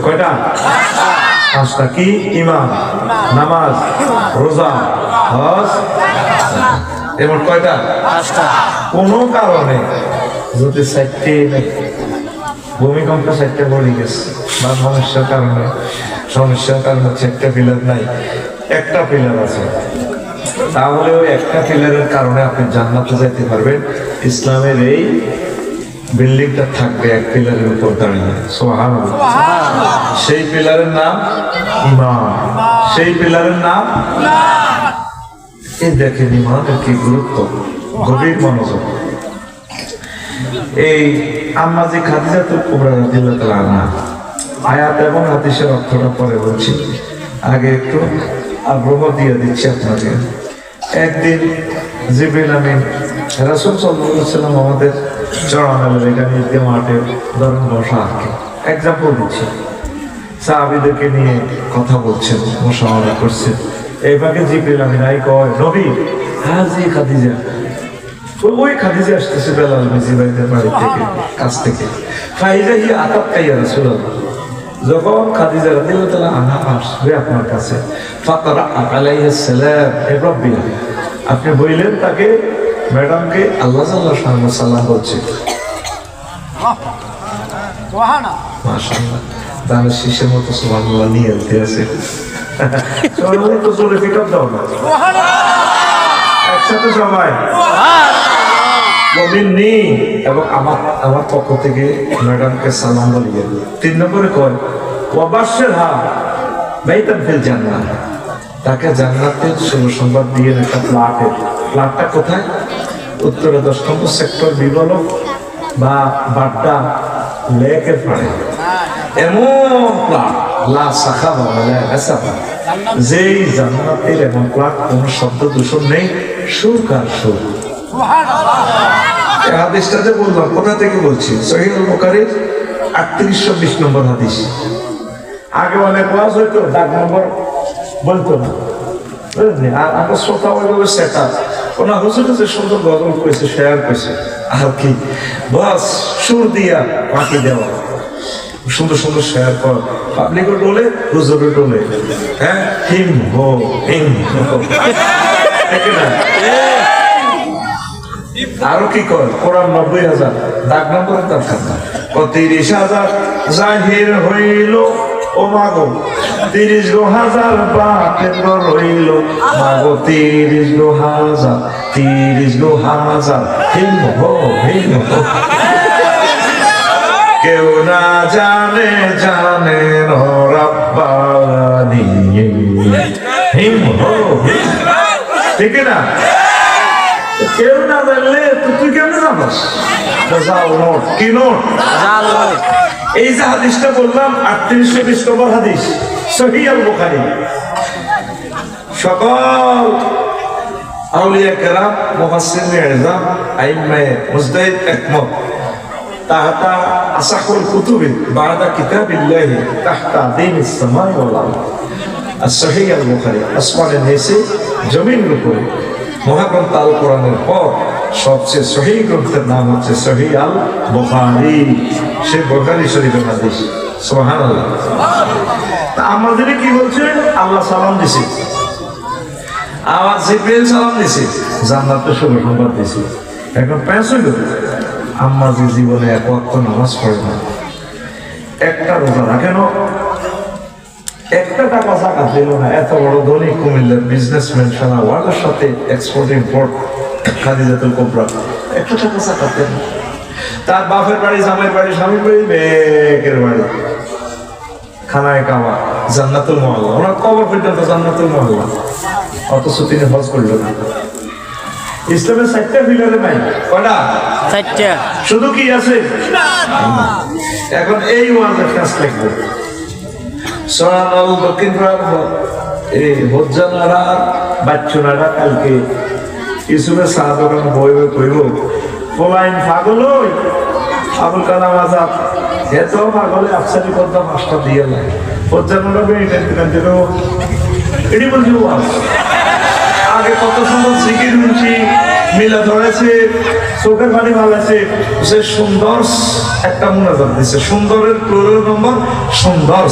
কয়টা? পাঁচটা। কি? ঈমান, নামাজ, রোজা, হজ। এমন কয়টা? কোনো কারণে যদি চারটে ভূমিকম্প চারটে পড়ে গেছে বা সমস্যার কারণে চারটে পিলার নাই, একটা পিলার আছে, তাহলে ওই একটা পিলারের কারণে আপনি জান্নাতে যাইতে পারবেন। ইসলামের এই বিল্ডিংটা থাকবে এক পিলারের উপর দাঁড়িয়ে। সুবহানাল্লাহ। সেই পিলারের নাম ঈমান, সেই পিলারের নাম এই দেখেন ঈমানের কি গুরুত্ব, গভীর মনোযোগ। এই আম্মা যে খাদিজাতুল কুবরা রাদিয়াল্লাহু তাআলা আনহা, আয়াত এবং হাদিসের অর্থটা পরে বলছি, আগে একটু আগ্রহ দিয়ে দিচ্ছি আপনাকে। একদিন জিবরিল আমিন রাসূল সাল্লাল্লাহু আলাইহি ওয়াসাল্লাম আমাদের চরণালের এখানে ঈদগাহ মাঠে ধরেন বসা, আর কি এক্সাম্পল দিচ্ছি, সাহাবীদেরকে নিয়ে কথা বলছেন, মুশাওয়ারা করছেন। এইভাবে জিবরিল আমিন আই কয়, নবী হাজি খাদিজা, ওই খাদিজা আসতেছে বেলাল মিজি ভাইদের বাড়ি থেকে, কাছ থেকে। ফাইজা হি আতাত ইয়া রাসূলুল্লাহ, যখন খাদিজা রাদিয়াল্লাহু তাআলা আনহা আসবে আপনার কাছে, ফাতারা আলাইহিস সালাম এ রাব্বি, আপনি বললেন তাকে, ম্যাডামকে আল্লাহ সাল্লাল্লাহু আলাইহি ওয়াসাল্লাম বলছে। সুবহানাল্লাহ, মাশাআল্লাহ, দানের শীষের মতো সুবহানাল্লাহ নিয়ে এলতে আছে। সুবহানাল্লাহ তো জোরে পিকআপ দাও না, সুবহানাল্লাহ একসাথে সবাই মুমিনি। এবং আমার পক্ষ থেকে ম্যাডামকে সালাম বলিয়ে। 3 নম্বরে কয় ওয়াবাশশিরহা বাইতান ফিল জান্নাহ, তাকে জান্নাতের শুভ সংবাদ দিয়ে একটা প্লাটটা কোথায়? উত্তরে 10 নম্বর সেক্টর বিবলক বা বাড্ডা লেকের পাড়ে এমন প্লাট, লা সাখাবা ওয়ালা আসাবা, যেই জান্নাতের এমন প্লাট, কোন শব্দ দূষণ নেই, সুখ আর সুখ। সুবহানাল্লাহ। হাদিসটা যে বললাম কোথা থেকে বলছি? সহিহ বুখারীর 3820 নম্বর হাদিস। আগে অনেক ওয়াজ হইতো, ডাক নম্বর বলতো না, বুঝলি? আর আমার শ্রোতা ওইভাবে সেটা ওনা হুজুরে যে সুন্দর গজল করেছে, শেয়ার করেছে, আর কি বাস সুর দিয়া বাকি দেওয়া, সুন্দর সুন্দর শেয়ার কর, পাবলিকও ডোলে, হুজুরে ডোলে। হ্যাঁ, হিম হো হিম হো, ঠিক না? আরো কি কর, কোরআন 90,000, ডাক নম্বরের দরকার না, 30,000 জাহির হইল, ও মাগো 30,000 বাতের রইল, মাগো 30,000 হিম হো হিম হো। কেউ না জানে জানে রব্বানি, হিম হো, ঠিক না? কেউ না জানলে তুই কেমনে জানাস? যাও নোট, কি নোট? এই যে হাদিসটা বললাম 3820 নম্বর হাদিস, সহিহ আল বুখারী। সকল আউলিয়া কেরাম, মুফাসসিরিনে ইযাম, আইম্মায়ে মুজতাহিদ একমত, তাহাতা আসাহুল কুতুবি বা'দা কিতাবিল্লাহি তাহতা দীনিস সামাই ওয়াল আরদ। সহিহ আল বুখারী, আসমানের নিচে জমিনের উপরে মহাগ্রন্থ আল কোরআনের পর সবচেয়ে সহিহ গ্রন্থের নাম হচ্ছে সহিহ আল বুখারী। সে বুখারী শরীফের হাদিস। সুবহানাল্লাহ। তা আমাদের কি বলছে? আল্লাহ সালাম দিছে, আওয়াজ জিবরিল সালাম দিছে, জান্নাতের শুভ সংবাদ দিছে। এখন প্যাঁচ হইল, আম্মা যে জীবনে এক ওয়াক্ত নামাজ পড়ে না, একটা রোজা রাখে না, একটা টাকা জাকাত দিল না, এত বড় ধনী কুমিল্লার বিজনেসম্যান সারা ওয়ার্ল্ডের সাথে এক্সপোর্ট ইম্পোর্ট খাদিজাতুল কুবরা, একটা টাকা জাকাত দেন। তার বাপের বাড়ি, জামাইয়ের বাড়ি, স্বামীর বাড়ি, বেকের বাড়ি, খানায় কাবা, জান্নাতুল মুআল্লা, ওনার কবর পর্যন্ত জান্নাতুল মুআল্লা, অথচ তিনি হজ করল না। ইসলামের 4টা পিলারে নাই, কয়টা? 4টা। শুধু কি আছে? এখন এই ওয়াজের কাজ লাগবে। সোনাল দক্ষিণ এই হজ্জানারা বাচ্চুনারা কালকে ইসুফের চা দোকান বই বই কইব, পোলাইন পাগল ওই আবুল কালাম আজাদ এত পাগলে আফসারি পদ্মা মাস্টার দিয়ে যায়, হজ্জানারা এটি বলছি ওয়াজ। আগে কত সুন্দর জিকির শুনছি, মিলা ধরেছে, চোখের পানি মালাছে, সে সুন্দর একটা মুনাজাত দিছে, সুন্দরের প্লুরাল নম্বর সুন্দর,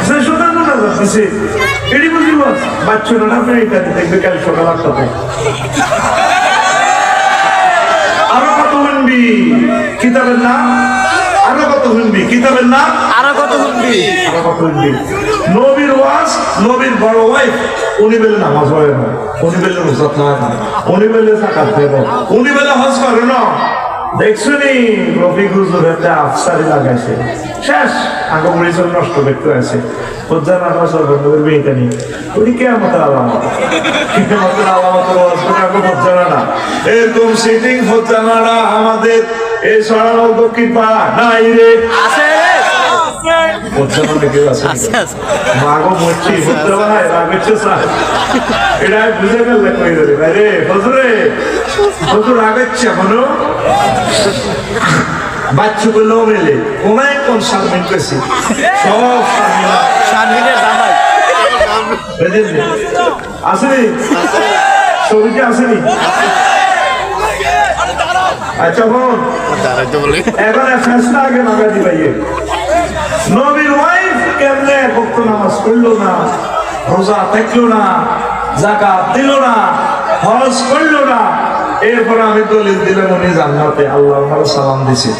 সে সুন্দর মুনাজাত দিছে। এটি বুঝি বাচ্চারা না আপনি এটা দেখবে কাল সকাল 8টাতে। আরো কত শুনবি কিতাবের নাম, আরো কত শুনবি কিতাবের নাম, আরো কত শুনবি, আরো কত শুনবি। নবীর ওয়াজ, নবীর বড় ওয়াইফ, উনি বেলে নামাজ পড়ে না, উনি বেলে রোজা থাকে না, উনি বেলে যাকাত দেয় না, উনি বেলে হজ করে না। দেখছনি রফিক হুজুর একটা আফসারি লাগাইছে, শেষ আগে পরিচয় নষ্ট দেখতে আছে। হজ্জার আঠাশ নবীর মেয়েটা নিয়ে উনি কেয়ামতের আলামত, কেয়ামতের আলামতের ওয়াজ করে আগে হজ্জানা না। এরকম সিটিং হজ্জানারা আমাদের এই সরানো দক্ষিণ পা নাই রে, আছে হজ্জানা কেউ আছে মাগো মরছি হজ্জা ভাই রাগেছে স্যার, এটা বুঝে ফেললে কই রে ভাই রে হজরে, হজুর রাগেছে এখনো বাচ্চু বললো মেলে কোনায় কোন শারমিন পেয়েছি, সব শারমিনের জামাই আসেনি, ছবিটা আসেনি। আচ্ছা বোন, এখন ফেসলা আগে নাগা দিবাইয়ে নবীর ওয়াইফ কেমনে ভক্ত নামাজ পড়লো না, রোজা থাকলো না, যাকাত দিল না, হজ করলো না, এরপরে আমি দলিল দিলাম উনি জান্নাতে, আল্লাহ আমার সালাম দিছে।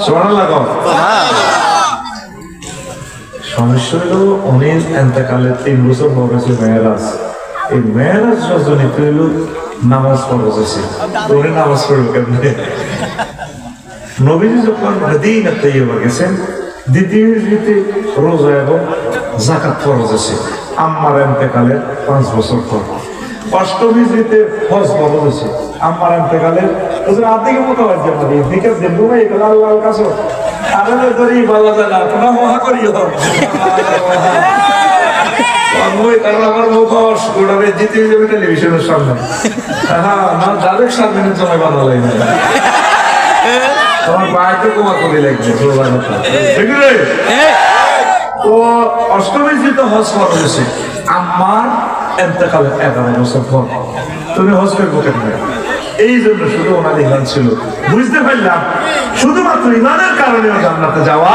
সুবহানাল্লাহ। সমস্যা হলো উনি এতেকালে 3 বছর পরে মেয়েরাজ, এই মেয়েরাজ রজনীতে হইল নামাজ ফরজ আছে, তো উনি নামাজ পড়লো কেমনে? নবীজি যখন মদিনা তৈয়বা গেছেন, দ্বিতীয় হিজরিতে রোজা এবং যাকাত ফরজ আছে আম্মার এতেকালের 5 বছর পর। অষ্টম হিজরিতে হজ ফরজ আছে আম্মার এতেকালের আদিকে মোতাবাজ্য মানে দিকে দেবো ভাই এগুলো আল্লাহর কাছে আরে ধরি ভালো জানা তোমরা মহা করিও আমি কারণ আমার মুখ গোড়াবে দ্বিতীয় যাবে টেলিভিশনের সামনে, হ্যাঁ না ডাইরেক্ট সামনের জন্য বানালাই না তোমার পায়ে কোমা করে লাগছে ঠিক রে। তো অষ্টম হিজরিতে হজ ফরজ হয়েছে আম্মার এতেকালে 11 বছর পর। তুমি হজ করবো কেন? এই জন্য শুধু ওনার ইমান ছিল, বুঝতে পারলাম শুধুমাত্র ইমানের কারণে জান্নাতে যাওয়া।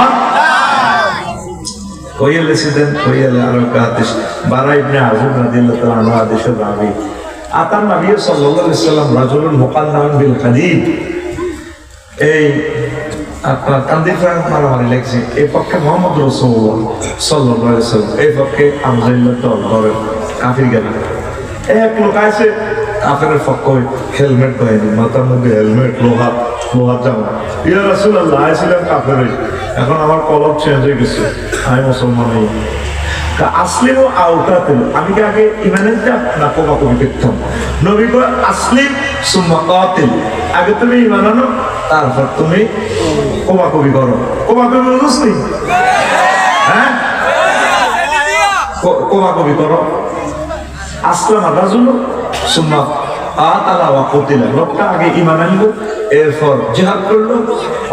কইলে সিদেন কইলে আরো হাদিস বারা ইবনে আযুব রাদিয়াল্লাহু তাআলা আনহু হাদিসের রাবি আতান নবী সাল্লাল্লাহু আলাইহি সাল্লাম রাজুলুন মুকাল্লাম বিল হাদিদ। এই আপনার কান্দির মারামারি লেগেছে, এই পক্ষে মোহাম্মদ রাসূলুল্লাহ সাল্লাল্লাহু আলাইহি সাল্লাম, এই পক্ষে আমজাইল্লাহ দলের কাফির গেল। এক লোক আছে কাফেরের পক্ষে হেলমেট পায়নি, মাথার মধ্যে হেলমেট, লোহার জামা। ইয়া রাসূলুল্লাহ আইছিলাম কাফের, এখন আমার কলব চেঞ্জ হয়ে গেছে, আমি মুসলমান হই। আসলিম আউটাতেল, আমি কি আগে ইমানের যাব না কোমাকুমি করতাম? নবী কয় আসলিম সুম্মা কাতিল, আগে তুমি ইমান আনো তারপর তুমি কোমাকুমি করো। কোমাকুমি বুঝছনি? হ্যাঁ কোমাকুমি করো। আসলাম রাজুল সুম্মা আতালা ওয়া কুতিলা, লোকটা আগে ঈমান আনলো, এরপর জিহাদ করলো,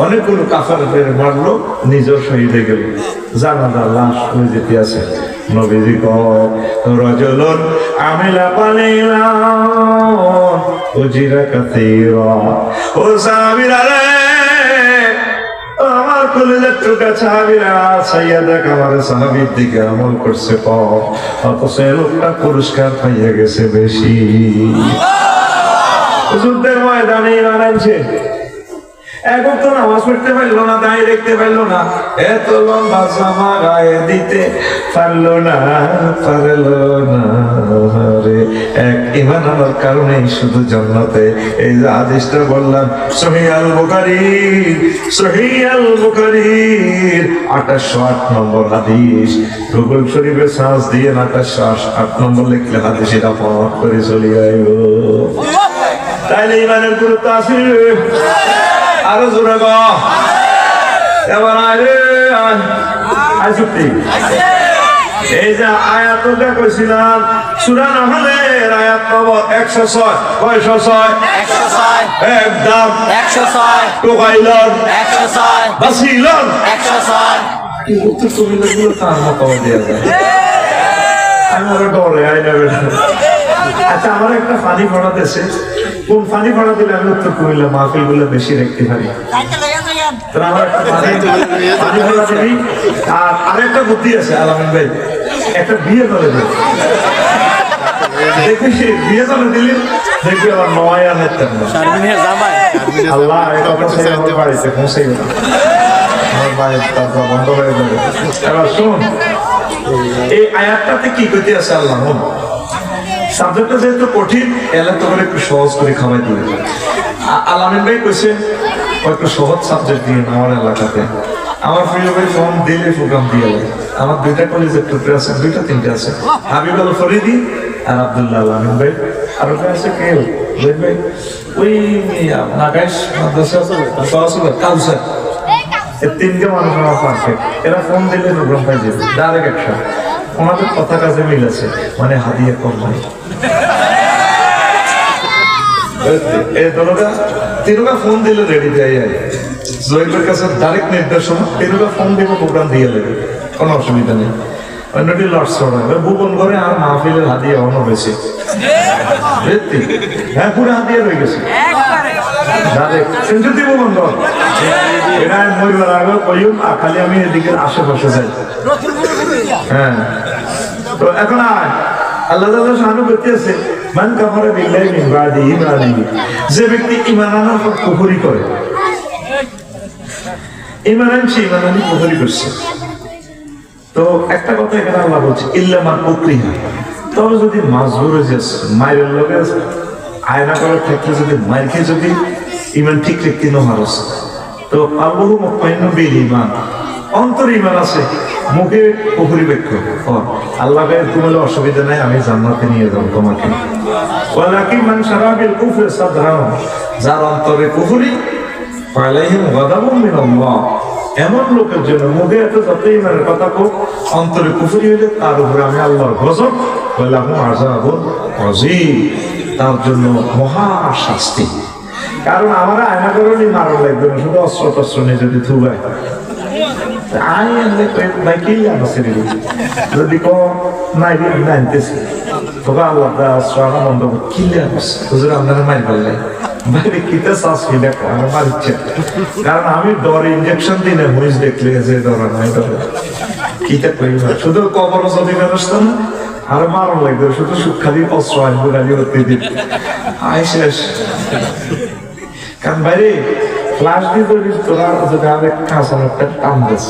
অনেকগুলো কাফেরদের মারলো, নিজের শহীদ হয়ে গেল। জানাজার লাশ হয়ে যেতে আছে। নবীজি কয় রাজুলুন আমিলা কালিলান উজিরা কাসীরা। ও সাহাবীরা রে, আমার কলিজার টুকরা সাহাবীরা, সাইয়্যিদা কামার সাহাবীর দিকে আমল করছে কম, অথচ লোকটা পুরস্কার পাইয়া গেছে বেশি। যুদ্ধের ময়দানে ইমান আনছে, এখন তো নামাজ পড়তে পারলো না, দাঁড়িয়ে দেখতে পারলো না, এত লম্বা জামা গায়ে দিতে পারলো না, পারলো না রে। এক ইমান আনার কারণেই শুধু জান্নাতে। এই যে হাদিসটা বললাম সহিহ আল বুখারী, সহিহ আল বুখারীর 2808 নম্বর হাদিস। গুগল শরীফে সার্চ দিয়ে 2808 নম্বর লিখলে হাদিস এটা পাওয়া করে চলে আইব। তাইলে ইমানের গুরুত্ব আছে, আরো জোরে গো এবার আরে আইসুতি। এই যে আয়াতটা কইছিলাম সূরা নাহলের আয়াত নম্বর 106, 106 একদম 106 টোকাইলন 106 বাসিলন 106। কি উত্তর কবিতাগুলো তার মতো দেয়া যায়, আমি আরো ডরে আইনা বেটা আচ্ছা, আমার একটা ফানি ফড়া দেশে, কোন ফানি ফড়া দিলে আমি উত্তর কুমিল্লা মাহফিল গুলো বেশি দেখতে পারি। আমার একটা ফানি ফড়া দিবি। আর আরেকটা বুদ্ধি আছে আলামিন ভাই, একটা বিয়ে করে দেবে, দেখবি বিয়ে করে দিলে দেখবি আমার নয় আনের তেমন। শারমিনের জামাই আল্লাহ এটা পৌঁছে আমার বাড়িতে পৌঁছে গেল, আমার বাড়ির দরজা বন্ধ হয়ে যাবে। এবার শোন, এই আয়াতটাতে কি করতে আছে আল্লাহ, সাবজেক্টটা যেহেতু কঠিন, এলে তো করে একটু সহজ করে খাওয়াই দিবে। আলামিন ভাই কইছে একটু সহজ সাবজেক্ট দিয়ে আমার এলাকাতে। আমার প্রিয় ভাই ফোন দিলে প্রোগ্রাম দিয়ে আমার দুইটা কলেজের টুকরে আছে, দুইটা তিনটা আছে, হাবিব আল ফরিদি আর আব্দুল্লাহ আলামিন ভাই। আর ওখানে আছে কেউ ভাই ওই নাগাইশ মাদ্রাসা কাউসার, এই তিনটে মানুষ আমার পারফেক্ট। এরা ফোন দিলে প্রোগ্রাম পাই যাবে ডাইরেক্ট একটা। ওনাদের কথা কাজে মিল আছে, মানে হাদিয়া কম নাই। তিনুকা ফোন দিলে রেডি দেয় জয়ের কাছে ডাইরেক্ট নির্দেশনা, তিনুকা ফোন দিব প্রোগ্রাম দিয়ে দেবে, কোনো অসুবিধা নেই। অন্যটি লস ছড়াবে ভুবন করে আর মাহফিলের হাদিয়া অন্য হয়েছে। হ্যাঁ, পুরো হাদিয়া রয়ে গেছে ডাইরেক্ট সেঞ্চুরি দিব বন্ধ। এটা মরিবার আগে কইম, আর খালি আমি এদিকে আশেপাশে যাই। হ্যাঁ, তো এখন আর আল্লাহ তাআলা শানু করতেছে মান কাফারা বিল্লাহি মিন বাদি ঈমানিহি, যে ব্যক্তি ঈমান আনার পর কুফরি করে, ঈমান আনছে ঈমান আনি কুফরি করছে। তো একটা কথা এখানে আল্লাহ বলছে ইল্লা মান উকরিহা, তবে যদি মাজবুর হয়ে যাস, মায়ের লগে আয়না করার ক্ষেত্রে যদি মায়ের খেয়ে যদি ঈমান ঠিক রাখতে না পারস, তো আল্লাহু মুতমাইন্নুন বিল ঈমান, অন্তর ঈমান আছে, মুখে কুফরি ব্যাখ্য আল্লাহকে তোমার অসুবিধা নাই, আমি জান্নাতে নিয়ে যাব তোমাকে। ওয়ালাকিন মান শারা বিল কুফরি সাদরাহু, যার অন্তরে কুফরি ফালাইহিম গাদাবুম মিনাল্লাহ, এমন লোকের জন্য মুখে এত যত ঈমানের কথা কো, অন্তরে কুফরি হইলে তার উপরে আমি আল্লাহর গজব, ওয়ালাহু আযাবুন আযীম, তার জন্য মহা শাস্তি। কারণ আমরা আয়না করেনি মারণ লাগবে না, শুধু অস্ত্র টস্ত্র নিয়ে যদি থুবাই আই ভাই কি আছে যদি কো নাই আনতেছি, তবে আল্লাহ অস্ত্র আনা বন্ধ কিনলে আসছে হুজুর আপনারা মারি পারলাই বাইরে কিতে শ্বাস কি দেখো আমার মারিচ্ছে। কারণ আমি ডরে ইঞ্জেকশন দিই না, মরিচ দেখলে যে ডরা নাই ডরে কিটা করি না, শুধু কবর যদি ব্যবস্থা না আর মারণ লাগবে, শুধু খালি অস্ত্র আসবো খালি হতে দিন আই শেষ। কারণ বাইরে ক্লাস দিয়ে যদি তোরা যদি আরেক কাঁচানোটা টান দিস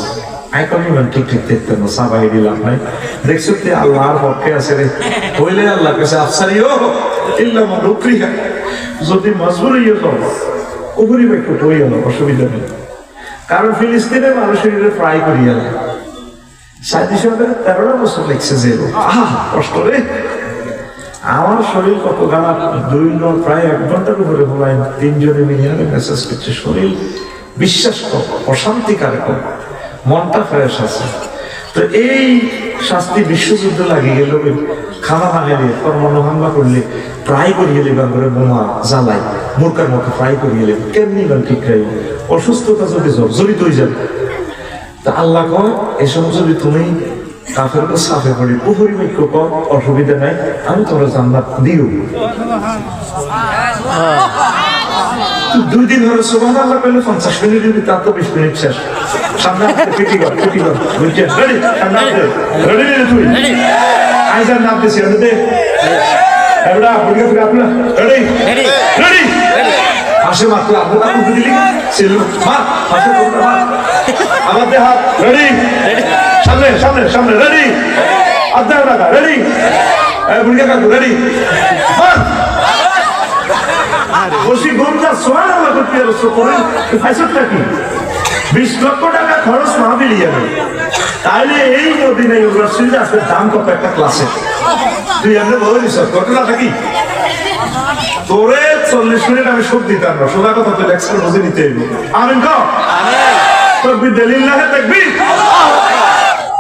এখন ইমান ঠিক ঠিক দেখতে না, সাবাই দিলাম নাই দেখছো তুই আল্লাহর পক্ষে আছে রে, হইলে আল্লাহ কাছে আফসারি ও ইল্লা মান উকরিহা, যদি মজবুর হইয়ে যাও কুফরি ব্যাখ্য হয়ে গেল অসুবিধা নেই। কারণ ফিলিস্তিনের মানুষের ফ্রাই করিয়া সাইদি সাহেবের 13টা বছর লিখছে যে কষ্ট রে, আমার শরীর কত গানা প্রায় 1 ঘন্টার উপরে বলাই, 3 জনে মিলিয়ে মেসেজ করছে শরীর বিশ্বাস কর অশান্তিকারক, মনটা ফ্রেশ আছে। তো এই শাস্তি বিশ্বযুদ্ধ লাগিয়ে গেল, খানা ভাঙালে পরমাণু হামলা করলে প্রায় করিয়ে লেবা করে বোমা জ্বালাই মূর্খার মতো প্রায় করিয়ে লেব, কেমনি গান ঠিক রাখবে, অসুস্থতা যদি জর্জরিত হয়ে যাবে। তা আল্লাহ কয় এসব যদি তুমি কাফের তো সাফে পড়ি কুফরি বাক্য কর অসুবিধা নাই, আমি তোরা জান্নাত দিও। 2 দিন ধরে সুবহানাল্লাহ কইলে 50 মিনিট যদি তার তো 20 মিনিট শেষ। সামনে পিটি কর বুঝছেন, রেডি সামনে রেডি রেডি তুই আইজার নাম দিছি দে এবড়া বুড়ি করে আপনা রেডি রেডি রেডি আসে মাত্র আপনারা উঠে দিলি ছিল মার পাশে তোমরা মার আমার দেহ রেডি সামনে সামনে সামনে রেডি আদা লাগা রেডি এই বুড়ি কাকু রেডি মার বসি গমটা সুবহানাল্লাহ করতে রসো করেন ফাইসটা কি 20 লক্ষ টাকা খরচ মাহফিল যাবে, তাইলে এই মদিনায় ইউনিভার্সিটিতে আজকে দাম কত একটা ক্লাসে তুই এমনি বলিস ঘটনাটা কি তোরে 40 মিনিট আমি সুদ দিতাম না, সোজা কথা তুই এক্সট্রা বুঝে নিতে হইব। আমিন কও তাকবীর দে লিল্লাহি তাকবীর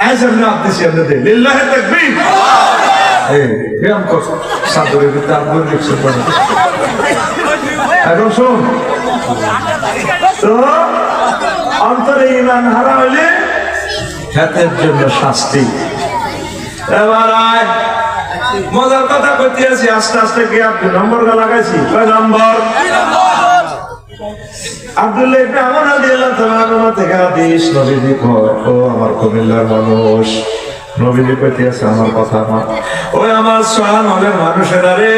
আজ আমি আপনি এমনি দে লিল্লাহি তাকবীর এই ব্যায়াম কর সাদরে দিতে আপনি লিখছে পড়ে। এখন শোন তো অন্তরে ঈমান হারা হইলে হাতের জন্য শাস্তি। এবার মজার কথা কইতে আছি, আস্তে আস্তে কি আপনি নম্বর লাগাইছি, কয় নম্বর? আব্দুল্লাহ ইবনে আমর রাদিয়াল্লাহু তাআলা আনহু থেকে হাদিস, নবীজি কয়, ও আমার কুমিল্লার মানুষ, নবীজি কইতে আছে আমার কথা না, ওই আমার সোহানগরের মানুষেরা রে,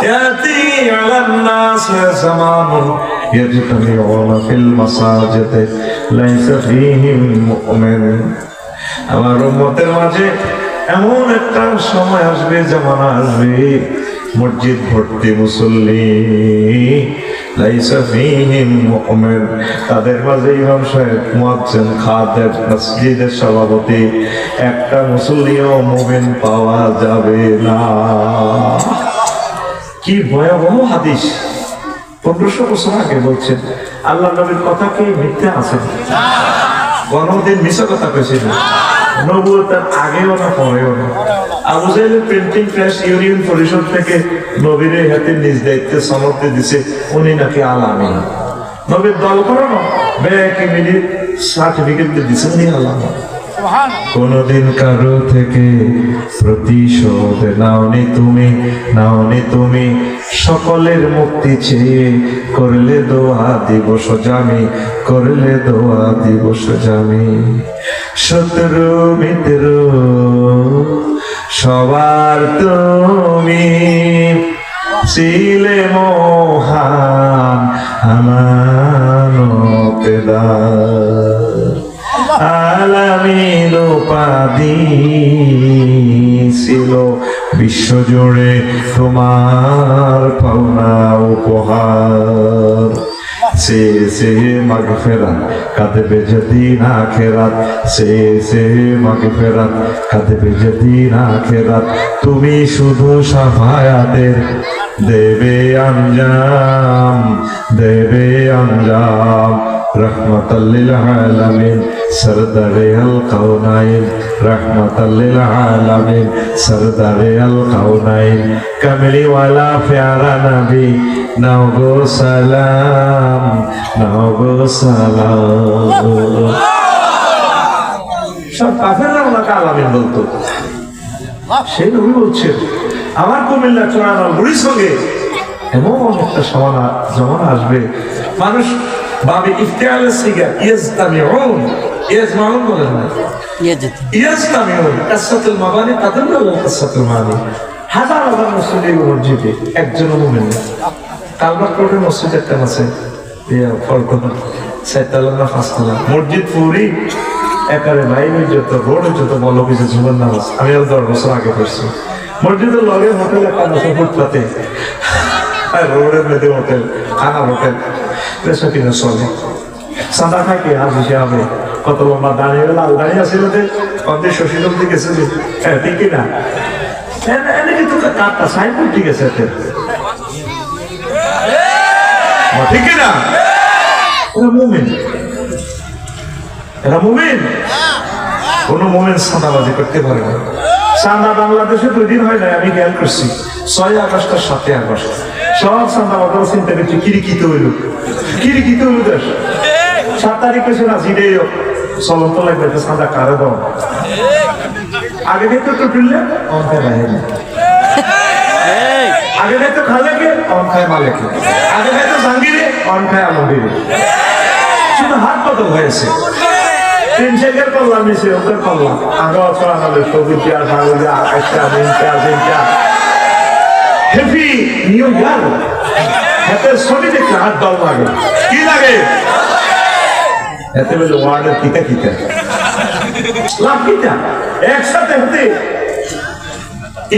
ইয়াতি আলান নাস জামানুন ইয়াজতামিউনা ফিল মাসাজিদ লাইসা ফীহিম মুমিন। আমার উম্মতের মাঝে এমন একটা সময় আসবে, জামানা আসবে, মসজিদ ভর্তি মুসল্লি, লাইসা ফীহিম মুমিন, তাদের মাঝে ইমাম সাহেব, মুয়াজ্জিন, খাদেম, মসজিদের সভাপতি, একটা মুসল্লিও মুমিন পাওয়া যাবে না। কি ভয়াবহ হাদিস! 1500 বছর আগে বলছেন। আল্লাহ নবীর কথা কি মিথ্যা আছে? কোনদিন মিছা কথা কইছে না। নবুয়তের আগেও না পরেও না। আবু জাহেলের প্রিন্টিং প্রেস ইউনিয়ন পরিষদ থেকে নবীর হাতে নিজ দায়িত্বে সমর্থ দিছে, উনি নাকি আল আমিন। নবীর দল করানো ব্যাকে মিলি সার্টিফিকেট দিছে, উনি আল আমিন। কোনদিন কারো থেকে প্রতিশোধ নাওনি তুমি, সকলের মুক্তি চেয়ে করলে দোয়া দিবস জামি, করলে দোয়া দিবস জামি। শত্রু মিত্র সবার তুমি, ছিলে মহান আমানতেদার, আলামিন উপাধি ছিল বিশ্বজুড়ে তোমার পাওনা উপহার। সে মাগফিরাত কাঁদবে যেদিন আখিরাত, সে মাগফিরাত কাঁদবে যেদিন আখিরাত, তুমি শুধু শাফায়াতের দেবে আঞ্জাম, দেবে আঞ্জাম। রহমাতাল লিল আলামিন সরদারে আল কাউনাইন, রহমাতাল লিল আলামিন সরদারে আল কাউনাইন, কামলি ওয়ালা প্যারা নবী, নাও গো সালাম, নাও গো সালাম। সব কাফেররা ওনাকে আলামিন বলতো। সেই নবী বলছেন, আমার কুমিল্লা চোরানোর বুড়ির সঙ্গে এমন একটা জমানা আসবে, মানুষ বাবে ইফতিআলের সিগা ইয়াজতামিউন, ইয়াজমাউন বলেন না, ইয়াজতামিউন, কাসসাতুল মাবানি তাদুল্লু আলা কাসসাতুল মানি। হাজার হাজার মুসলিম মসজিদে একজন মুমিন নেই। কালবার কোটে মসজিদ একটা আছে, ফলকন 4 তলা না 5 তলা মসজিদ পুরি একারে লাইন যত রোড যত বলো কিছু জুমার নামাজ আমি আর 10 বছর আগে পড়ছি। মসজিদের লগে হোটেল একটা আছে ফুটপাতে, আর রোডের মধ্যে হোটেল, খানা হোটেল, পেশা কিনে চলে। সাদা থাকে আর বেশি হবে, কত লম্বা দাঁড়িয়ে লাল দাঁড়িয়ে আসছিল যে অন্তে শশীলম দিকে গেছে যে, হ্যাঁ ঠিক না? এনে কিন্তু কাঠটা সাইনবোর্ড ঠিক আছে, ঠিক না? এরা মুমিন, এরা মুমিন। কোন মুমিন সাদাবাজি করতে পারে না। সাদা বাংলাদেশে 2 দিন হয় না, আমি খেয়াল করছি 6 আগস্ট আর 7 আগস্ট সব সাদা বাজার চিন্তা করছি কিরিকিতে হইল দেশ। 7 তারিখ হয়েছে না, জিডেই চলন্ত লাগবে সাদা কারে দাও। আগে দেখতো তো টুললে অঙ্কায় বাহিনী, আগে দেখতো খালেকে অঙ্কায় মালেকে, আগে দেখতো জাঙ্গিরে অঙ্কায় আলমগীরে। শুধু হাত বদল হয়েছে, 3 সেকেন্ড করলাম নিচে ওদের করলাম আগে চড়ানো সবুজা সাগরিয়া আকাশটা জিনটা হেভি নিউ ইয়ার হাতে ছবি দেখলে হাত দল লাগে, কি লাগে এতে বলে ওয়ার্ডের কিতা লাভ কিতা একসাথে হতে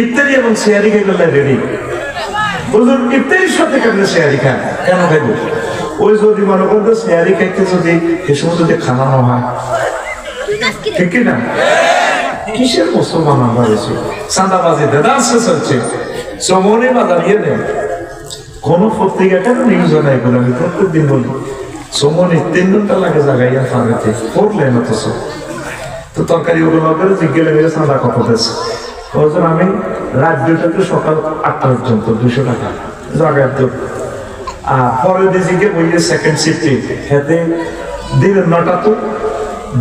ইফতারি এবং শেয়ারি খেয়ে রেডি। বুঝুন ইফতারির সাথে কেমন শেয়ারি খান, কেন খাইব? ওই যদি মনে করতো শেয়ারি খাইতে যদি এ সময় যদি খানানো হয়, ঠিক না? কিসের মুসলমান আমরা বেশি চাঁদাবাজি দেদারসে চলছে, চমনে বা দাঁড়িয়ে নেই। কোন পত্রিকা কেন নিউজ নাই বলে আমি প্রত্যেকদিন বলি, চমনে 3 ঘন্টা লাগে জাগাইয়া ফাঁড়েতে পড়লেন অথচ তো তরকারি ওগুলো করে জিজ্ঞেলে মেরে চাঁদা কত দিয়েছে। ওজন আমি রাত 2টা থেকে সকাল 8টা পর্যন্ত 200 টাকা জাগায় তো। আর পরের দিকে বইয়ে সেকেন্ড শিফটে খেতে দিলেন 9টা তো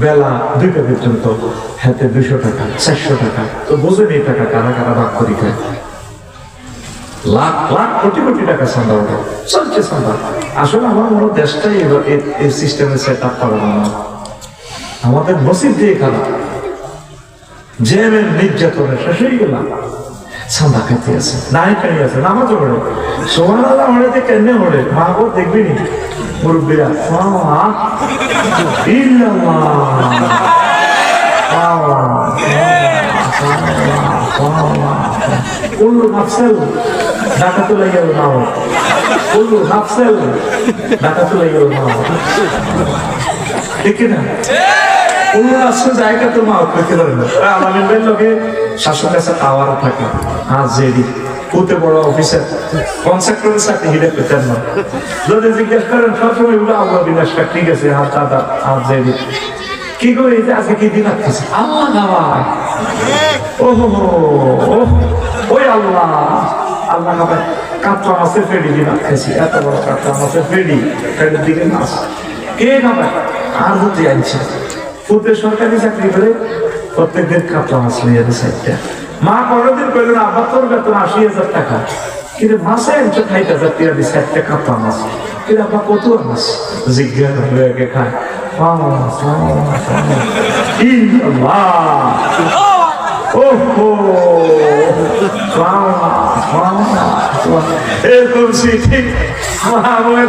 বেলা 2টা পর্যন্ত হাতে 200 টাকা 400 টাকা, তো বুঝেন এই টাকা কারা কারা ভাগ করি খায়। লাখ লাখ কোটি কোটি টাকা চাঁদা ওঠে, চলছে চাঁদা। আসলে আমার মনে হয় দেশটাই এই সিস্টেমে সেট আপ করা না, আমাদের নসিব দিয়ে খারাপ। জেলের নির্যাতনে শেষ হয়ে গেলাম, চাঁদা খাইতে আছে, নাই খাই আছে, নামাজও পড়ে সোমান আল্লাহ হড়েতে কেনে হড়ে, মা গো দেখবি নি মুরব্বীরা কুল্লু নাফসেল ডাকাতুলাই গেল নাও, কুল্লু নাফসেল ডাকাতুলাই গেল নাও, ঠিক না? কুল্লু নাফসেল জায়গা তো মা করতে পারে না। আলামিন ভাইয়ের লোকে শাসক কাছে টাওয়ারও থাকে, জেডি কত বড় অফিসার, কনসেক্টরের সাথে হিরে পেতেন না। যদি জিজ্ঞেস করেন সবসময় আল্লাহ বিনাশটা ঠিক আছে, দাদা জেডি কি করে আজকে কি দিন আসতেছে আল্লাহ খাবার, ওহো ওই আল্লাহ আল্লাহ খাবার কাতলা মাছের ফেডি দিন আসতেছি, এত বড় কাতলা মাছের ফেডি, ফেডির দিকে মাছ কে খাবার আর হতে আনছে। ফুটে সরকারি চাকরি করে প্রত্যেকদিন কাতলা মাছ নিয়ে যাবে 4টা। মা পরের কইলেন আব্বা তোর বেতন 80,000 টাকা, কিন্তু মাসে 60,000 টাকা দিয়ে 4টা কাতলা মাছ, কিন্তু আব্বা কত মাছ জিজ্ঞাসা হয়ে খায়।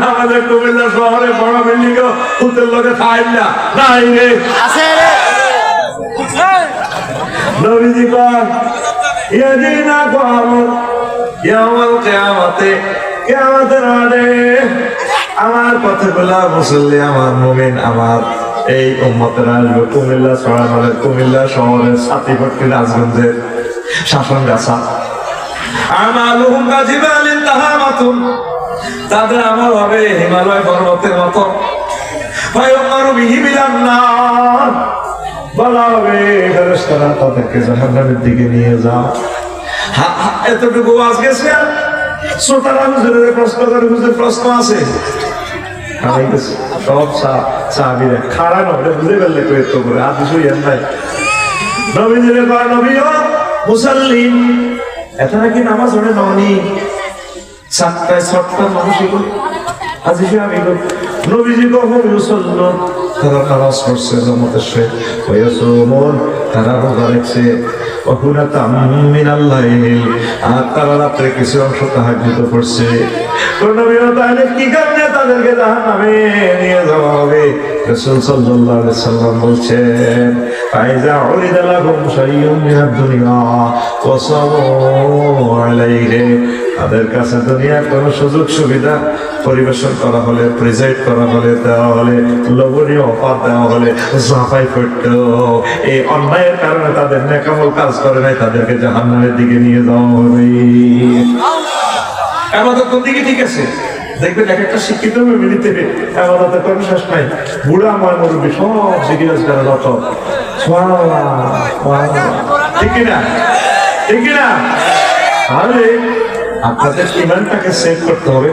আমাদের কুমিল্লা শহরে বড় বিল্ডিং উত্তর লোকে খাই না নাই রে নবীজি কর ইয়াদিনা কওয়ামুন ইয়াউমাল কিয়ামাতে, কিয়ামতের মাঠে আমার কথাগুলা মুসল্লি, আমার মুমিন, আমার এই উম্মতের আসবে কুমিল্লা ছড়ানলের, কুমিল্লা শহরের সাতিপট্টি রাজগঞ্জের শাসন গাছা। আমালুহুম কাজিবালিন তাহামাতুন, তাদের আমল হবে হিমালয় পর্বতের মতো। ফায়ুমারু বিহি বিলান নার, বলা হবে ফেরেশতারা তাদেরকে জাহান্নামের দিকে নিয়ে যাও। এতটুকু আওয়াজ গেছে। শ্রোতারা হুজুরের প্রশ্ন করে, হুজুর প্রশ্ন আছে সব সাহাবীরা খাড়া নয় বুঝে ফেললে কই তো করে আর কিছু ইয়ার নাই। নবীজিরে কয় নবী ও মুসাল্লিম, এত নাকি নামাজ পড়ে ননি 7টায় 7টা মানুষ এগুলো আজি আমি নবীজি কখন মুসল্লো তারা নামাজ পড়ছে জামাতের সাথে, ওয়াসুমুন তারা রোজা রাখছে, ওয়াকুনাতাম মিনাল্লাইল আর তারা রাতে কিছু অংশ তাহাজ্জুদ পড়ছে। নবীও তাহলে কি কারণে তাদেরকে জাহান্নামে নিয়ে যাওয়া হবে? রাসূল সাল্লাল্লাহু আলাইহি সাল্লাম বলছেন ফাইজা উরিদা লাহুম শাইউম মিনাদ দুনিয়া ওয়াসাবু আলাইহি, তাদের কাছে দুনিয়ার কোনো সুযোগ সুবিধা পরিবেশন করা হলে, প্রেজেন্ট করা হলে, দেওয়া হলে, লোভনীয় অফার দেওয়া হলে জাফাই করত, এই অন্যায়ের কারণে তাদের নেকামল কাজ করে নাই, তাদেরকে জাহান্নামের দিকে নিয়ে যাওয়া হবে। আমাদের কোন দিকে ঠিক আছে দেখবেন, এক একটা শিক্ষিত মিলিতে আমাদের কোনো শেষ নাই। বুড়া আমার মুরব্বী সব জিজ্ঞাসা করে যত ঠিক না, ঠিক না? তাহলে আপনাদের ইমানটাকে সেভ করতে হবে।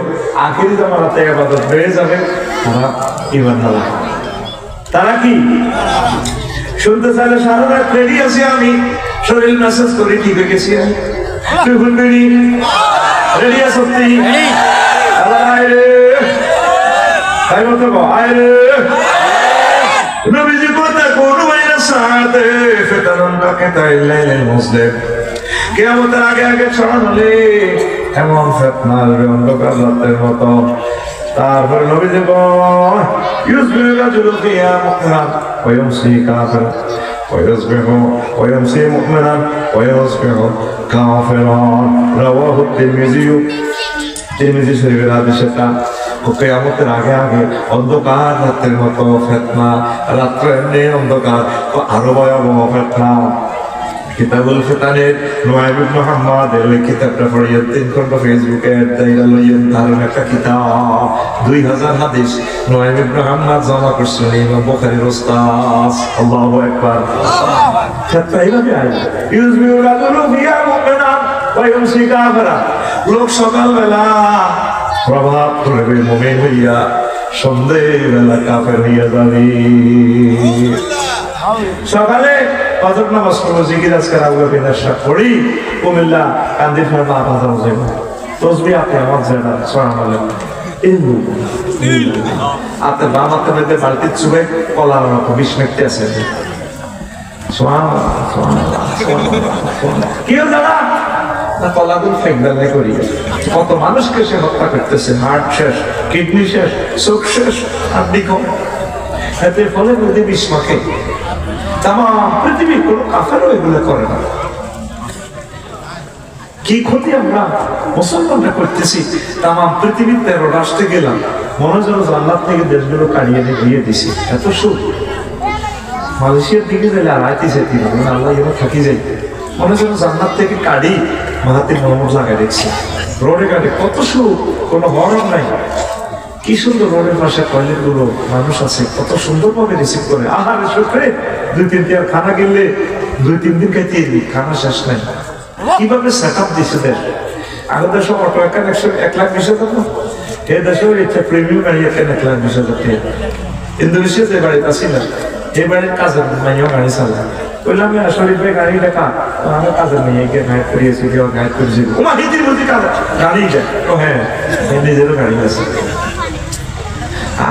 আখিরি জামানাতে ইবাদত বেড়ে যাবে, তারা ইমান না লাগে। তারা কি শুনতে চাইলে সারা রাত রেডি আছি আমি, শরীর মেসেজ করি ঠিক হয়ে গেছি আমি, তুই বলবি রেডি আছো তুই? তাই মতো আয় রে নবীজি কথা কোন বাইরে সাথে ফেতারনটাকে তাইলাইলেন মুসলিম, কিয়ামতের আগে আগে ছড়ান হলে এমন ফিতনা আসবে অন্ধকার রাতের মতো। তারপরে নবীজি কয় ইউসবিহু রাজুলু ফিহা মুমিনান ওয়া ইউমসি কাফিরান ওয়া ইউমসি মুমিনান ওয়া ইউসবিহু কাফিরান, রাওয়াহু তিরমিজি শরীফের হাদিস। এটা কিয়ামতের আগে আগে অন্ধকার রাতের মতো ফিতনা, রাত্রে এমনি অন্ধকার, আরো ভয়াবহ ফিতনা। কিতাবুল ফিতানের নুআইম ইবনে মুহাম্মদের ওই কিতাবটা পড়িয়ে 3 ঘন্টা ফেসবুকে দাইরা লইয়েন, দারুণ একটা কিতাব, 2000 হাদিস নুআইম ইবনে মুহাম্মদ জমা করছেন ইমাম বুখারীর উস্তাদ। আল্লাহু আকবার। ফিতনা এইভাবে আয় ইউজবিউ রাজুলু ফিহা মুমিনান ওয়া ইউমসি কাফিরান, লোক সকালবেলা প্রভাত করবে মুমিন হইয়া, সন্ধ্যেবেলা কাফের হইয়া যাবে। সকালে ফজর নামাজ পড়বো, জিকির আজকার আবু বকর নাশা পড়ি, কুমিল্লা কান্দি ফের মা বাজার যাইব, তসবি আপনি আমার জানা সরানো আপনার বাম হাতের মধ্যে বালতির চুবে কলার মতো বিষ মেঘতে আছে। কেউ জানা না কলাগুলো ফেকদালাই করি, কত মানুষকে সে হত্যা করতেছে, হার্ট শেষ, কিডনি শেষ, চোখ শেষ, হাড্ডি কম, এতে ফলে নদী বিষ মাখে। তাম পৃথিবীর কোনো কাফেরও এগুলো করে না। কি ক্ষতি আমরা মুসলমানরা করতেছি, তাম পৃথিবীর 13 রাষ্ট্রে গেলাম, মনে যেন জান্নাত থেকে দেশগুলো কাড়িয়ে দিয়ে দিছি, এত সুখ। মালয়েশিয়ার দিকে গেলে আর আইতে যেতে হবে, আল্লাহ যেন থাকি যাই, মনে যেন জান্নাত থেকে কাড়ি মাহাতির মোহাম্মদ লাগাই দেখছি, রোডে গাড়ি কত সুখ, কোনো হরণ নাই। কি সুন্দর রোডের পাশে টয়লেট গুলো, মানুষ আছে কত সুন্দর ভাবে রিসিভ করে, আহারে সুখে 2-3 দিন খানা গেলে 2-3 দিন খাইতে খানা শেষ নাই। কিভাবে সেট আপ দিচ্ছে দেশ, আগের দেশে অটো এখানে 1,20,000 না, এ দেশেও এটা প্রিমিয়াম গাড়ি এখানে 1,20,000। ইন্দোনেশিয়াতে বাড়িতে আসি না, এই বাড়ির কাজের মাইও গাড়ি চালায়, বললাম শরীফ ভাই গাড়ি দেখা, আমি কাজের মেয়ে গিয়ে গাইড করিয়েছি, কেউ গাইড করেছি, ওমা হিন্দির মধ্যে কাজ গাড়ি যায়, ও হ্যাঁ নিজেরও গাড়ি আছে।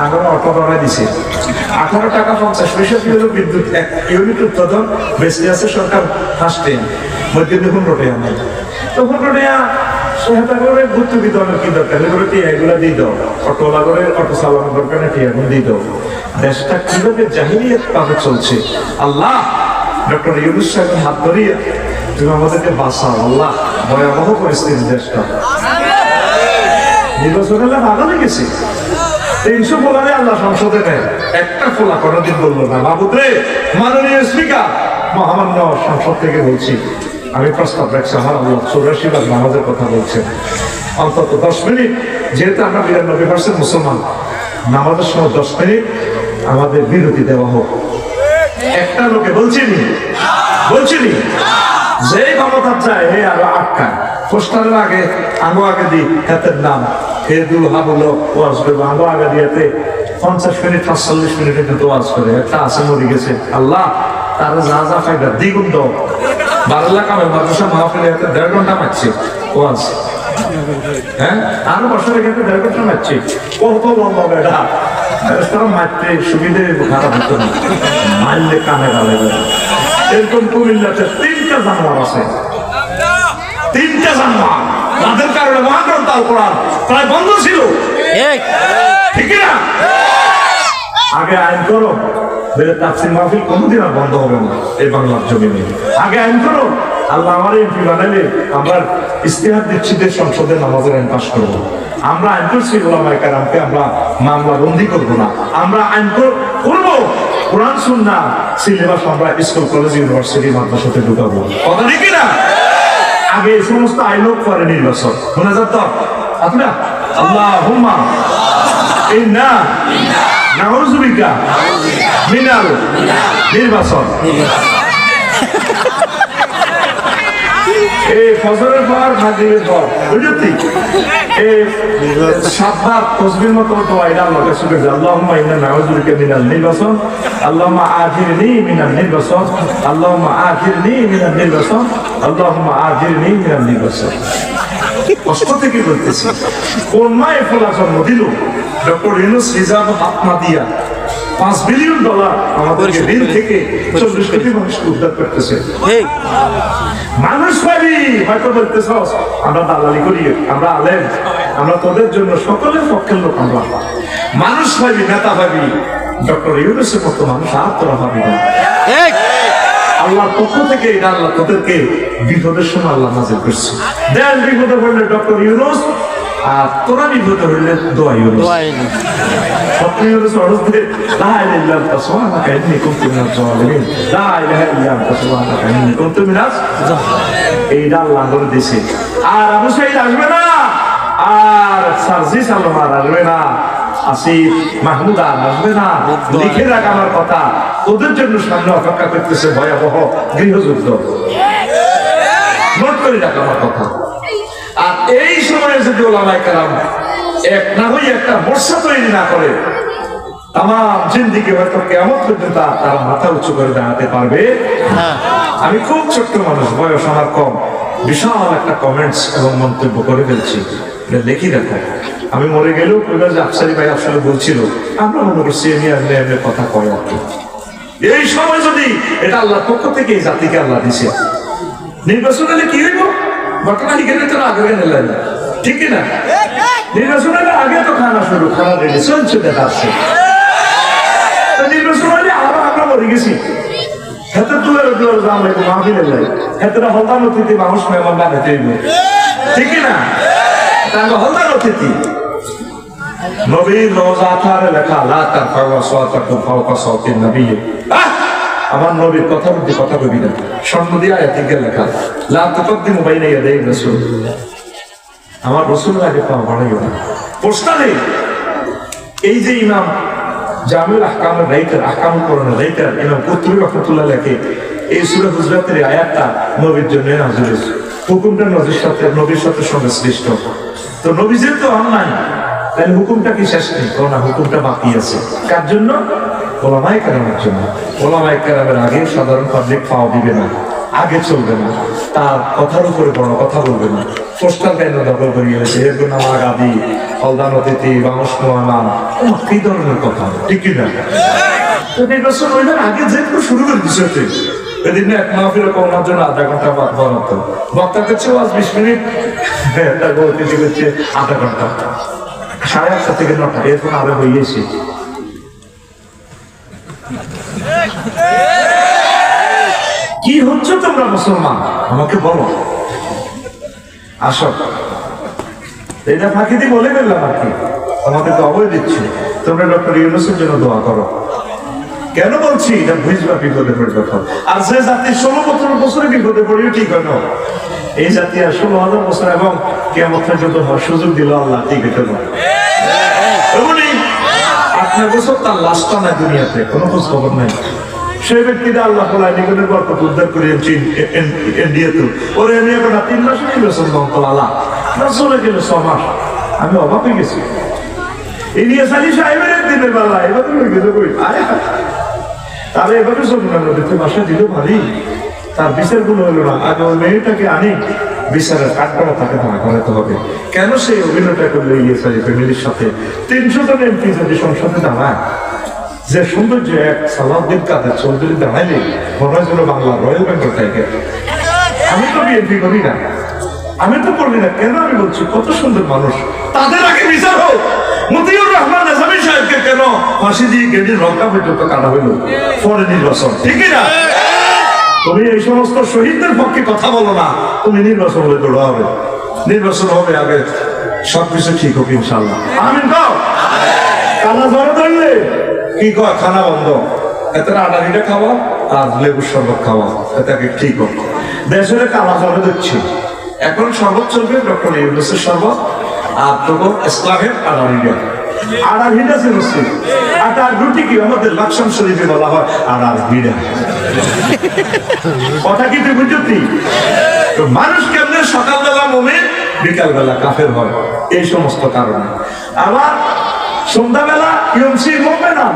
আগে অটো ধরা দিছে 18 টাকা 50 পয়সা কিলো বিদ্যুৎ 1 ইউনিট উৎপাদন বেশি আছে সরকার ফার্স্টে মধ্যে দেখুন রোটে আনে, তখন রোটে সহায়তা করে গুরুত্ব দিতে হবে, কি দরকার এগুলো এগুলা দিয়ে দাও, অটোলা করে অটো চালানোর দরকার না, টিয়া দিয়ে দাও। দেশটা কিভাবে জাহিলিয়াত ভাবে চলছে, আল্লাহ ডক্টর ইউনূস সাহেবের হাত ধরিয়ে তুমি আমাদেরকে বাঁচাও আল্লাহ, ভয়াবহ পরিস্থিতি দেশটা। নির্বাচন হলে ভালো লেগেছে, 300 ফোলারে আল্লাহ সংসদে নেয়, একটা ফোলা কোনোদিন বললো না, বাবুদ্রে মাননীয় স্পিকার মহামান্য সংসদ থেকে বলছি, আমি প্রস্তাব রাখছি, আমার আল্লাহ 84 ভাগ নামাজের কথা বলছেন, অন্তত 10 মিনিট, যেহেতু আমরা 92% মুসলমান, নামাজের সময় 10 মিনিট আমাদের বিরতি দেওয়া হোক। একটা লোকে বলছিনি যে ক্ষমতা চায় হে আরো আটকা পোস্টারের আগে আঙ্গো আগে দিই হাতের নাম, হে দুলহা বলো ওয়াজ করবো, আঙ্গো আগে দিয়েতে 50 মিনিট 45 মিনিটে কিন্তু ওয়াজ করে, একটা আছে মরে গেছে, আল্লাহ তারা যা যা ফায়দা দ্বিগুণ দাও। 12 লাখ আমার মাদ্রাসা মাহফিলে হাতে 1.5 ঘন্টা পাচ্ছে ওয়াজ, হ্যাঁ আরো বছরে কিন্তু 1.5 ঘন্টা পাচ্ছে, কত লম্বা বেড়া তারা মারতে সুবিধে খারাপ হতো না, মারলে কানে গালে। এরকম কুমিল্লাতে 3টা জানোয়ার আছে, 3টা জানোয়ার, তাদের কারণে মহাগ্রন্থ আল কোরআন প্রায় বন্ধ ছিল, ঠিক না? আগে আইন করো, তাফসীর মাহফিল কোনোদিন আর বন্ধ হবে না এই বাংলার জমিনে। আগে আইন করো, আল্লাহ আমার এমপি বানাইলে আমরা ইস্তেহার দিচ্ছি যে সংসদে নামাজের আইন পাস করবো, আমরা আইন করছি ওলামায়ে কেরামকে আমরা মামলা বন্দি করবো না, আমরা আইন করবো কোরআন সুন্নাহ সিলেবাস আমরা স্কুল কলেজ ইউনিভার্সিটি মাদ্রাসাতে ঢুকাবো, কথা ঠিক না? আগে এই সমস্ত আইন করে নির্বাচন মোনাজাত দাও আপনারা আল্লাহুম্মা ইন্না নাউযুবিকা মিনাল নির্বাচন। এই ফজরের পর মাগরিবের পর বুঝলি এই 7 বার তাসবিহর মতো দোয়া এটা আল্লাহকে শুকর যে আল্লাহুম্মা ইন্না নাউযুবিকা মিনাল নির্বাচন, আল্লাহুম্মা আজিরনি মিনাল নির্বাচন, আল্লাহুম্মা আজিরনি মিনাল নির্বাচন, আল্লাহুম্মা আজিরনি মিনাল নির্বাচন। কষ্ট থেকে বলতেছি, কোন মায়ে ফলা জন্ম দিল ডক্টর ইউনূস রিজার্ভ হাতমা দিয়া $5 বিলিয়ন আমাদেরকে ঋণ থেকে 40 কোটি মানুষকে উদ্ধার করতেছে। মানুষ ভাবি হয়তো বলতেছ আমরা দালালি করি, আমরা আলেম, আমরা তোদের জন্য সকলের পক্ষের লোক, আমরা মানুষ ভাবি, নেতা ভাবি, ডক্টর ইউনূসের মতো মানুষ আর তোরা ভাবি না। আল্লাহর পক্ষ থেকে এটা আল্লাহ তোদেরকে বিপদের সময় আল্লাহ নাযিল করছে, দেন বিপদে পড়লে ডক্টর ইউনূস, আর তোরা বিপদে হইলে দোয়া ইউনূস। ডক্টর ইউনূস অর্থে লা ইলাহা ইল্লা আনতা সুবহানাকা ইন্নী কুনতু মিনাজ জালিমিন, লা ইলাহা ইল্লা আনতা সুবহানাকা ইন্নী কুনতু মিনাজ জালিমিন, এইটা আল্লাহ করে দিয়েছে। আর আবু সাঈদ আসবে না, আর সারজি সালমান আসবে না, আসিফ মাহমুদ আসবে না, লিখে রাখ আমার কথা, ওদের জন্য সামনে অপেক্ষা করতেছে ভয়াবহ গৃহযুদ্ধ, নোট করে রাখ আমার কথা। আর এই সময়ে যদি ওলামায়ে কেরাম এক না হয়ে একটা বর্ষা তৈরি না করে, আমার জিন্দিগি হয়তো কেমন পর্যন্ত তারা মাথা উঁচু করে দাঁড়াতে পারবে। আমি খুব ছোট্ট মানুষ, বয়স আমার কম, বিশাল একটা কমেন্টস এবং মন্তব্য করে ফেলছি, লিখি দেখো। আমি মরে গেলেও কইবার যে আফসারি ভাই আসলে বলছিল, আমরা মনে করছি এমনি এমনি এমনি কথা কয় আর কি। এই সময় যদি এটা আল্লাহর পক্ষ থেকে এই জাতিকে আল্লাহ দিছে, নির্বাচন হলে কি হইব? ঘটনা এখানে তো আগে নেলেন, ঠিক না? নির্বাচন হলে আগে তো খানা শুরু, খানা রেডি চলছে, দেখা আসছে। নির্বাচন হলে আবার আমরা মরে গেছি। হেতে দুয়ারে দুয়ারে যাওয়া লাগবে, মাহফিলের লাগে। হেতেরা হলদান অতিথি মানুষ মেহমান বানাতে হইব, ঠিক না? তাহলে হলদান অতিথি নবীর রওজা আথারে লেখা, লা তারফাউ আসওয়াতাকুম ফাওকা সাওতিন নবী। আমার নবীর কথা বলতে কথা কবি না, স্বর্ণ দিয়ে আয়াতে লেখা, লা তুকদ্দিমু বাইনা ইয়াদাই রাসূল। আমার রাসূলের আগে পা বাড়াইও না। পোস্টারে এই যে ইমাম জামিউল আহকামের রাইটার, আহকামুল কোরআনের রাইটার ইমাম কুতুবী রাহমাতুল্লাহ লেখে, এই সূরা হুজরাতের আয়াতটা নবীর জন্য নাযিল হয়েছে। হুকুমটা নবীর সাথে সংশ্লিষ্ট। তো নবী যেহেতু অন্যায়, তাহলে হুকুমটা কি শেষ নেই? না, হুকুমটা বাকি আছে। কার জন্য? ওলামায়ে কেরামের জন্য। ওলামায়ে কেরামের আগে সাধারণ পাবলিক পাওয়া দিবে না, আগে চলবে না, তার কথার উপরে বড় কথা বলবে না। পোস্টার কেন দখল করে গেছে, এর জন্য আমার আদি হলদান অতিথি মানুষ নোয়ানা, কি ধরনের কথা, ঠিক কিনা? তো নির্বাচন হইবার আগে যেহেতু শুরু করে দিচ্ছে, এদিন এক মাহফিলে করার জন্য আধা ঘন্টা বরাদ্দ, বক্তা করছে 20 মিনিট, অতিথি করছে আধা ঘন্টা, 8:30 থেকে 9টা, এরপর আরো হয়েছে। কি হচ্ছে তোমরা মুসলমান, আমাকে বলো। আসো, এটা ফাঁকি দিয়ে বলে ফেললাম আর কি, আমাকে তো অবয় দিচ্ছি। তোমরা ডক্টর ইউনূসের জন্য দোয়া করো। কেন বলছি? এটা বুঝবা বিপদে পড়বে। আর যে জাতি 16 বছরে বিপদে পড়িও, ঠিক হয় না? এই জাতি আর 16,000 বছর এবং কিয়ামত পর্যন্ত সুযোগ দিল আল্লাহ, ঠিক হইতে পারে। 8 বছর তার লাশটা নাই দুনিয়াতে, কোনো খোঁজ খবর নাই। সেই ব্যক্তিটা আল্লাহ বলা নিগুণের বরকত উদ্ধার করে ইন্ডিয়াতে, ওরে নিয়ে গোটা 3 মাস নির্বাচন আল্লাহ চলে গেল 6 মাস। আমি অবাক হয়ে গেছি। ইলিয়াস আলী সাহেবের একদিনের বেলা এভাবে তাহলে এভাবে চলবে না, নদীতে বাসা দিল ভারী, তার বিচার গুলো হলো না। আগে ওই মেয়েটাকে আনি, বিচারের কাঠগড়া তাকে দাঁড়া করাতে হবে। কেন সেই অভিনয়টা করলো ইলিয়াস আলী ফ্যামিলির সাথে? 300 জন এমপি যদি সংসদে দাঁড়ায়, যে সৌন্দর্য এক সালাউদ্দিন কাদের চৌধুরী দাঁড়াইলে মনে হয় যেন বাংলার রয়্যাল বেঙ্গল টাইগার। আমি তো বিএনপি করি না, আমি তো করি না, কেন আমি বলছি কত সুন্দর মানুষ, তাদের আগে বিচার হোক। মতিউর রহমান নিজামী সাহেবকে কেন ফাঁসি দিয়ে গেটের রক্ষা পর্যন্ত কাটা হইল পরে নির্বাচন, ঠিক না? তুমি এই সমস্ত শহীদদের পক্ষে কথা বলো না, তুমি নির্বাচন হলে দৌড়া হবে, নির্বাচন হবে আগে, সবকিছু ঠিক হোক ইনশাল্লাহ। আমিন কও। কানা জ্বরে ধরলে কি কয়? খানা বন্ধ, এত আডারিটা খাওয়া আর লেবুর শরবত খাওয়া, এটাকে ঠিক হোক। দেশের কালা জ্বরে দিচ্ছি, এখন শরবত চলবে ডক্টর ইউনূসের শরবত, আর তবু ইসলামের আডারিটা। আডারিটা চিনছি, আটার রুটি কি আমাদের লাকসাম শরীফে বলা হয় আডারিটা। কথা কি তুই বুঝতি? মানুষ কেমনে সকালবেলা মুমিন, বিকালবেলা কাফের হয়, এই সমস্ত কারণে। আবার সন্ধ্যাবেলা ইউমসি মুমিনা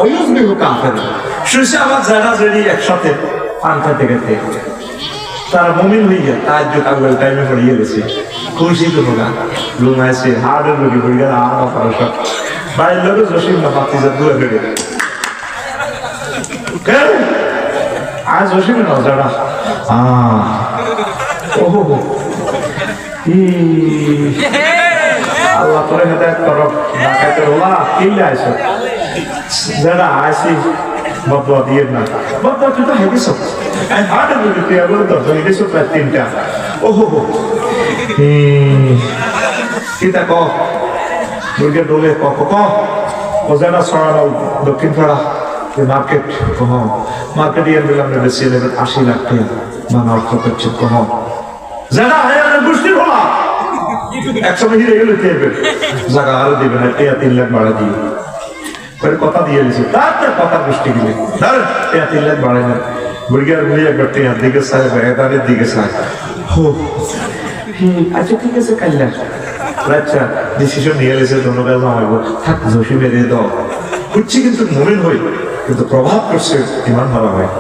ওয়ুসবিহু কাফেরা, শুইছে আমার যারা জেরি একসাথে পান খাইতে খাইতে তারা মুমিন হইয়া তাহাজ্জুদ আউয়াল টাইমে পড়িয়ে গেছে, খুশি কোনো না, ঘুমাইছে, হার্টের রোগী পড়ে গেল, আমার সমস্যা বাড়ির লোকের জসিম না পাতিজা দূরে ফেলে আজ জসিম না যারা ওহো আল্লাহ তোরে হেদায়েত করো, ডাকাইতে ওলা কিল্লা আইছো, যারা আইছি বদুয়া দিয়ে না, বদুয়া তুই তো হেগেছ, আমি হার্টের রোগী তুই আবার 10 জন গেছো প্রায় 3টা। ওহো কিতা ক দুর্গের ডোলে ক ওজানা ছড়ানো দক্ষিণ পাড়া মার্কেট কহ, মার্কেট ইয়ার দিলাম বেশি 80 লাখ টাকা মানা অর্থ করছে কহ, যারা হায়ারের গোষ্ঠীর হলা একসময় হিরে গেলে তেরবে জায়গা আরো দিবে না, 3 লাখ বাড়া দিয়ে কথা দিয়ে দিয়েছে, তার কথা গোষ্ঠী গেলে 3 লাখ বাড়ায় না। বুড়িয়ার বুড়ি একবার টিয়ার দিকে চায়, বেগাদারের দিকে চায়, আচ্ছা ঠিক আছে কাল্লা, আচ্ছা ডিসিশন নিয়ে গেছে, ধন্যবাদ জামাইব, থাক জসি বেরিয়ে দাও, খুঁজছি কিন্তু মুমিন হই, কিন্তু প্রভাব করছে ইমান হারা হয়।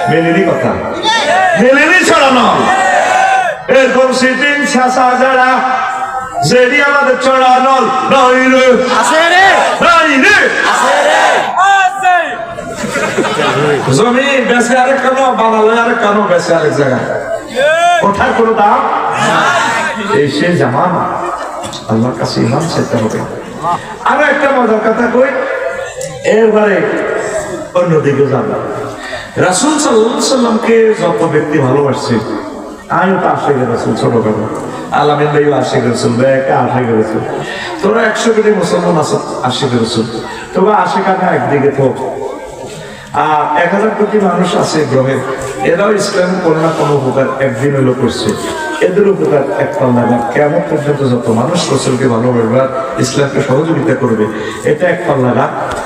মেলেনি কথা, মেলেনি ছড়ানো। এরকম সিটিং শাসা যারা যেটি আমাদের ছড়ানো নই রে, আছে রে, নই রে, আছে রে, জমি বেচে আরেক কেন, বানালে আরেক কেন, বেচে আরেক জায়গায়, ওঠার কোনো দাম এই সে জামানা। আল্লাহর কাছে ইমান চাইতে হবে। আরো একটা মজার কথা কই, এরবারে অন্যদিকে যাবো। রাসূল সাল্লাল্লাহু আলাইহি সাল্লামকে যত ব্যক্তি ভালোবাসছে, আমিও তো আশিকের রাসূল, ছোটবেলা আলামিন ভাইও আশিকের রাসূল, ব্যাকা আশিকের রাসূল, তোরা 100 কোটি মুসলমান আছো আশিকের রাসূল, তোরা আশিকানা একদিকে তো, আর 1000 কোটি মানুষ আছে গ্রহে, এরাও ইসলাম কোনো না কোনো উপকার একদিন হইলো করছে। এদের উপকার এক পাল্লা না, কেমন পর্যন্ত যত মানুষ রাসূলকে ভালোবাসবে, ইসলামকে সহযোগিতা করবে, এটা এক পাল্লা না।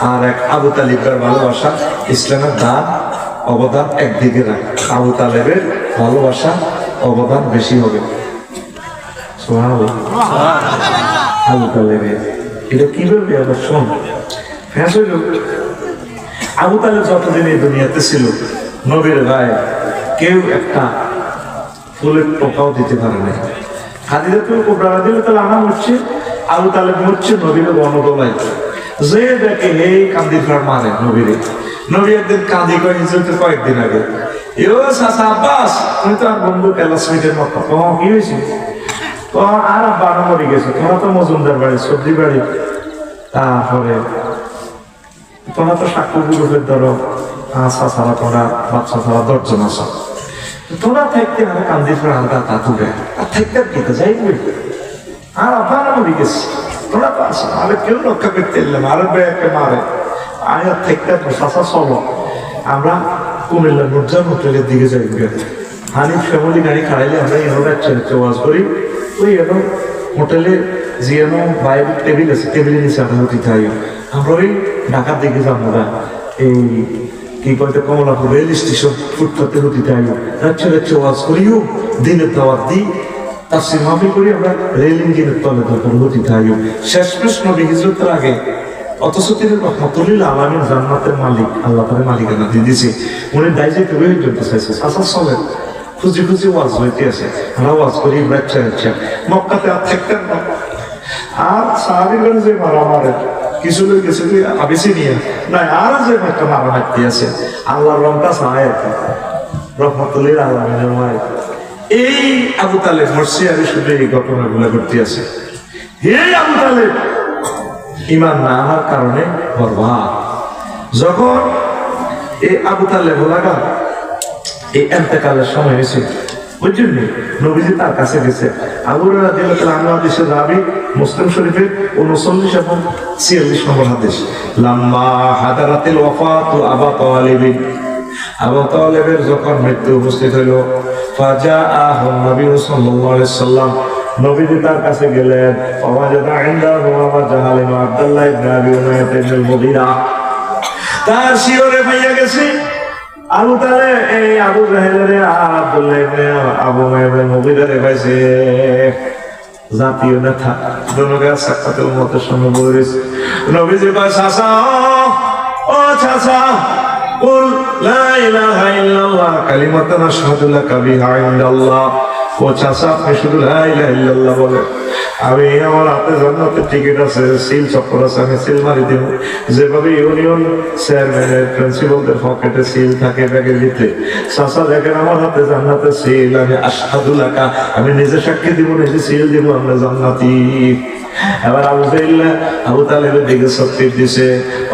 আর এক আবু তালিবের ভালোবাসা, ইসলামের দান অবদান একদিকে রাখ, আবু তালেবের ভালোবাসা অবদান বেশি হবে। সুবহানাল্লাহ। আবু তালেবের এটা কি বলবে আবার শোন, ফ্যাস হইল। আবু তালেব যতদিন এই দুনিয়াতে ছিল, নবীর গায়ে কেউ একটা ফুলের টোকাও দিতে পারে নাই। খাদিজাতুল কুবরা রাদিয়াল্লাহু তাআলা আনহা হচ্ছে, আবু তালেব হচ্ছে নবীর গণদোলাই, যে দেখে এই কান্দি ফের মারে নবীরে। নবী একদিন কাঁদি কয় হিজরতের কয়েকদিন আগে, ইও চাচা আব্বাস, তুমি তো আর বন্ধু ক্লাসমেটের মতো, কি হয়েছে? তো আর বারো মরে গেছে, তোমরা তো মজুমদার বাড়ি, সবজি বাড়ি, তারপরে তোমরা তো সাক্ষ্য গ্রুপের ধরো আসা ছাড়া, তোমরা বাচ্চা ছাড়া 10 জন আসা, তোমরা থাকতে আর কান্দি ফের আলাদা তাতুবে, আর থাকতে কি যাই আর বারো মরে গেছে, তোমরা তো আসা, আর কেউ রক্ষা করতে এলাম, আর ব্যাগকে মারে আয়াত থেকে চাষা চলো, আমরা কুমিল্লা নুরজান হোটেলের দিকে যাই। হানিফ ফ্যামিলি গাড়ি খাড়াইলে আমরা এনোর একটা ওয়াজ করি, ওই এনো হোটেলে যে এনো বাইরে টেবিল আছে, টেবিলের নিচে আমরা হতে থাই। আমরা ওই ঢাকার দিকে যাবো না, এই কি বলতে কমলাপুর রেল স্টেশন ফুটপাতে হতে থাই, রাত্রে ওয়াজ করিও, দিনের দাওয়াত দিই, তাফসীর মাহফিল করি, আমরা রেল ইঞ্জিনের তলে তখন হতে থাই। শেষ প্রশ্ন হিজরতের আগে, অথচ তিনি রহমাতুল আলামিন, জান্নাতের মালিক, আল্লাহ তাআলা মালিকানা দিয়ে দিয়েছে, উনি দায়িত্ব তৈরি করতে চাইছে। আচ্ছা চলে খুঁজি খুঁজি ওয়াজ হইতে আছে, আমরা ওয়াজ করি বাচ্চা বাচ্চা, মক্কাতে আর থাকতেন না। আর সাহাবীগণ যে মারা মারে, কিছু লোক কিছু আবেছি নিয়ে না, আর যে একটা মারা মারতে আছে, আল্লাহর রংটা চায় রহমাতুল আলামিনের মায়। এই আবু তালেব মরছে, আমি শুধু এই ঘটনাগুলো ঘটতে আছে। হে আবু তালেব ইমান না আনার কারণে বরবাদ। যখন এই আবু তালেব লাগা এই এন্তেকালের সময় হয়েছে, বুঝছেন নবীজি তার কাছে গেছে। আবু হুরায়রা রাদিয়াল্লাহু তাআলা আনহু হাদিসের রাবী, মুসলিম শরীফের 39 এবং 46 নম্বর হাদিস। লাম্মা হাদারাতিল ওয়াফাতু আবু তালিব, আবু তালেবের যখন মৃত্যু উপস্থিত হইল, ফাজাআহু নবী সাল্লাল্লাহু আলাইহি ওয়াসাল্লাম, নবীজি তার কাছে গেলেন। ফাওয়াজাদা ইনদাহু আবু জাহল ওয়া আব্দুল্লাহ ইবনে আবি উমাইয়া ইবনে মুগীরা, তার শিয়রে পাইয়া গেছে আবু তালেব এই আবু জাহেলের আর আব্দুল্লাহ ইবনে আবু উমাইয়া ইবনে মুগীরা রে পাইছে। জাতীয় নেতা দুনোকে সাক্ষাতে উম্মতের সামনে বলেছে। নবীজি কয়, চাচা ও চাচা, কুল লা ইলাহা ইল্লাল্লাহ কালিমাতুন আশহাদু লাকা বিহা ইনদাল্লাহ। ও চাচা, আপনি শুধু লা ইলাহা ইল্লাল্লাহ বলেন, আমি আমার হাতে জান্নাতের টিকিট আছে, সিল চক্কর আছে, আমি সিল মারি দিব। যেভাবে ইউনিয়ন চেয়ারম্যানের প্রিন্সিপালদের পকেটে সিল থাকে ব্যাগের ভিতরে, চাচা দেখেন আমার হাতে জান্নাতের সিল, আমি আশহাদু লাকা, আমি নিজে সাক্ষী দিব, নিজে সিল দিব, আমরা জান্নাতি। এবার আবু তালেবের দিকে সত্যির দিছে,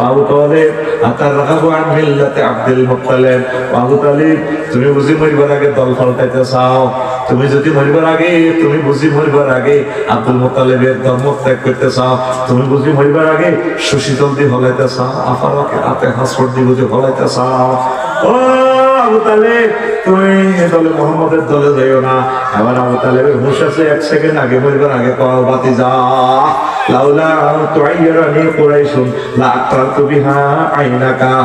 আবু তালেব আতার রাখাবু আন মিল্লাতে আব্দুল মুত্তালিব। আবু তালেব, তুমি বুঝি মরিবার আগে দল পাল্টাইতে চাও? তুমি যদি মরিবার আগে, তুমি বুঝি মরিবার আগে আব্দুল মুত্তালিবের ধর্ম ত্যাগ করতে চাও? তুমি বুঝি মরিবার আগে সুশীতল দিয়ে হলাইতে চাও? আফারাকে হাতে হাসপট দিয়ে বুঝি হলাইতে চাও? ও আবু তালেব, তুমি এ দলে মোহাম্মদের দলে যাইও না। এবার আবু তালেবের হুঁশ আছে, 1 সেকেন্ড আগে মরিবার আগে কও, বাতিজা লাউলা তুআইরানি কুরাইশুন লা আকরাতু বিহা আইনাকা।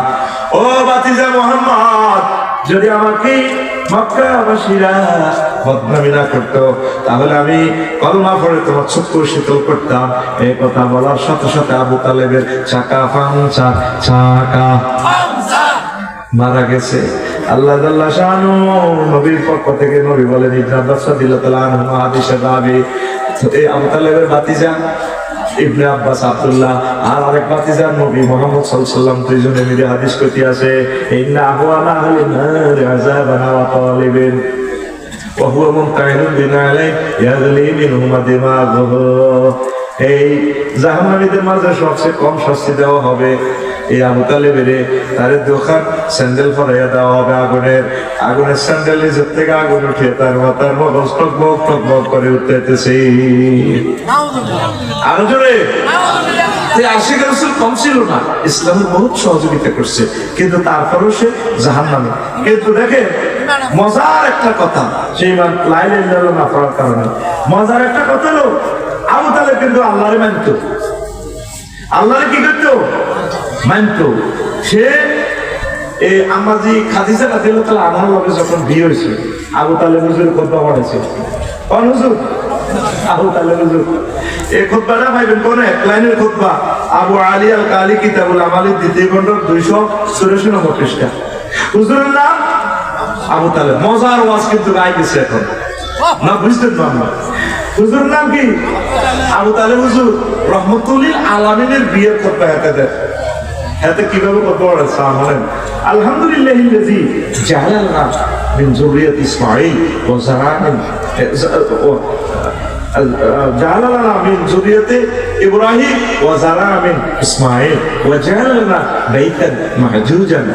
ও বাতিজা মুহাম্মদ, যদি আমাকে মক্কাবাসীরা বদনামি না করতো তাহলে আমি কলমা পড়ে তোমার চক্ষু শীতল করতাম। এই কথা বলার সাথে সাথে আবু তালেবের চাকা পাংচা চাকা মারা গেছে। আল্লাহ জাল্লা শানু নবীর পক্ষ থেকে নবী বলেন, ইবনে আব্বাস রাদিয়াল্লাহু আনহু হাদিসে রাবি, এই আবু তালেবের ভাতিজা ইবনে আব্বাস আব্দুল্লাহ আর আরেক ভাতিজা নবী মুহাম্মদ সাল্লাল্লাহু আলাইহি ওয়াসাল্লাম দুইজনে মিলে হাদিস কইতে আছে, ইন্না আহওয়ানা আহলিন নার আযাবান ওয়া তালিবিন ওয়া হুয়া মুনতাহিনুন বিনালাই ইয়াগলি মিনহুমা দিমাগুহু। এই জাহান্নামীদের মাঝে সবচেয়ে কম শাস্তি দেওয়া হবে এই আবু তালেবের, তার দোকান স্যান্ডেল পরাইয়া দেওয়া হবে আগুনের স্যান্ডেল নিজের থেকে আগুন উঠে তার মাথার মগজ টকবক করে উঠতেছে। আরো জোরে আশিক রাসূল কম ছিল না, ইসলামের বহুত সহযোগিতা করছে, কিন্তু তারপরেও সে জাহান্নামী। কিন্তু দেখে মজার একটা কথা, সেই লা ইলাহা ইল্লাল্লাহ না পড়ার কারণে মজার একটা কথা হলো আবু তালেব কিন্তু আল্লাহরে মানত, আল্লাহরে কি করতো মানত। সে এই আমাজি খাদিজা রাদিয়াল্লাহু আনহার লগে যখন বিয়ে হয়েছে আবু তালেব হুজুর খুতবা পড়াইছে। কোন হুজুর? আবু তালেব হুজুর। এই খুতবাটা পাইবেন কোন এক লাইনের খুতবা, আবু আলী আল কালি কিতাবুল আমালি দ্বিতীয় খণ্ড 284 নম্বর পৃষ্ঠা। হুজুরের নাম আবু তালেব। মজার ওয়াজ কিন্তু গায়ে গেছে এখন না, বুঝতেন পারলাম। হুজুর নাম কি? আবু তালেব হুজুর রহমতুল্লিল আলামিনের বিয়ের খুতবা হাতে দেন। হাতে কিভাবে খুতবা পড়াচ্ছে বলেন, আলহামদুলিল্লাহিল্লাযী জাআলানা মিন যুররিয়াতি ইসমাঈল ওয়া যারানা জাআলানা মিন যুররিয়াতি ইব্রাহিম ওয়া যারানা মিন ইসমাঈল ওয়া জাআলানা বাইতান মাহজুজান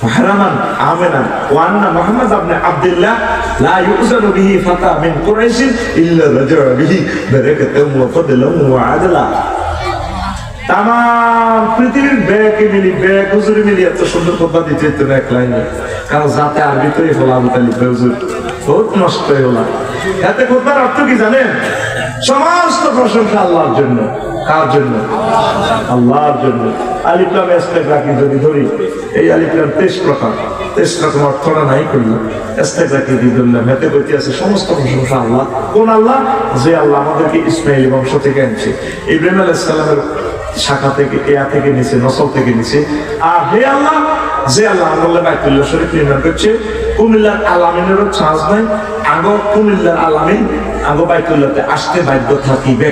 محرما آمنا وأن محمد بن عبد الله لا يؤذن به فتى من قريش إلا رجع به بركة وفضلا وعدلا। তাম পৃথিবীর ব্যাগে মিলি ব্যাগ হুজুরে মিলি এত সুন্দর কথা দিতে হতো না এক লাইনে, কারণ যাতে আরবি তৈরি হলো আবু তালেব হুজুর বহুত নষ্ট হয়ে হলো। এতে কথার অর্থ কি জানেন? সমস্ত প্রশংসা আল্লাহর জন্য। কার জন্য? আল্লাহর জন্য। আলিফ লাম ইস্তেগরাকি যদি ধরি, এই আলিফ লাম 23 প্রকার, 23 রকম অর্থটা নাই করলাম, ইস্তেগরাকি দিয়ে ধরলাম। এতে কইতে আছে সমস্ত প্রশংসা আল্লাহ। কোন আল্লাহ? যে আল্লাহ আমাদেরকে ইসমাইল বংশ থেকে আনছে, ইব্রাহিম আলাইহিস সালামের শাখা থেকে, এয়া থেকে নিচে, নসল থেকে নিচে। আর হে আল্লাহ, যে আল্লাহ আমাদের বাইতুল্লাহ শরীফ নির্মাণ করছে, কুমিল্লার আলামিনেরও চান্স নাই, আগো কুমিল্লার আলামিন আগো বাইতুল্লাহতে আসতে বাধ্য থাকিবে,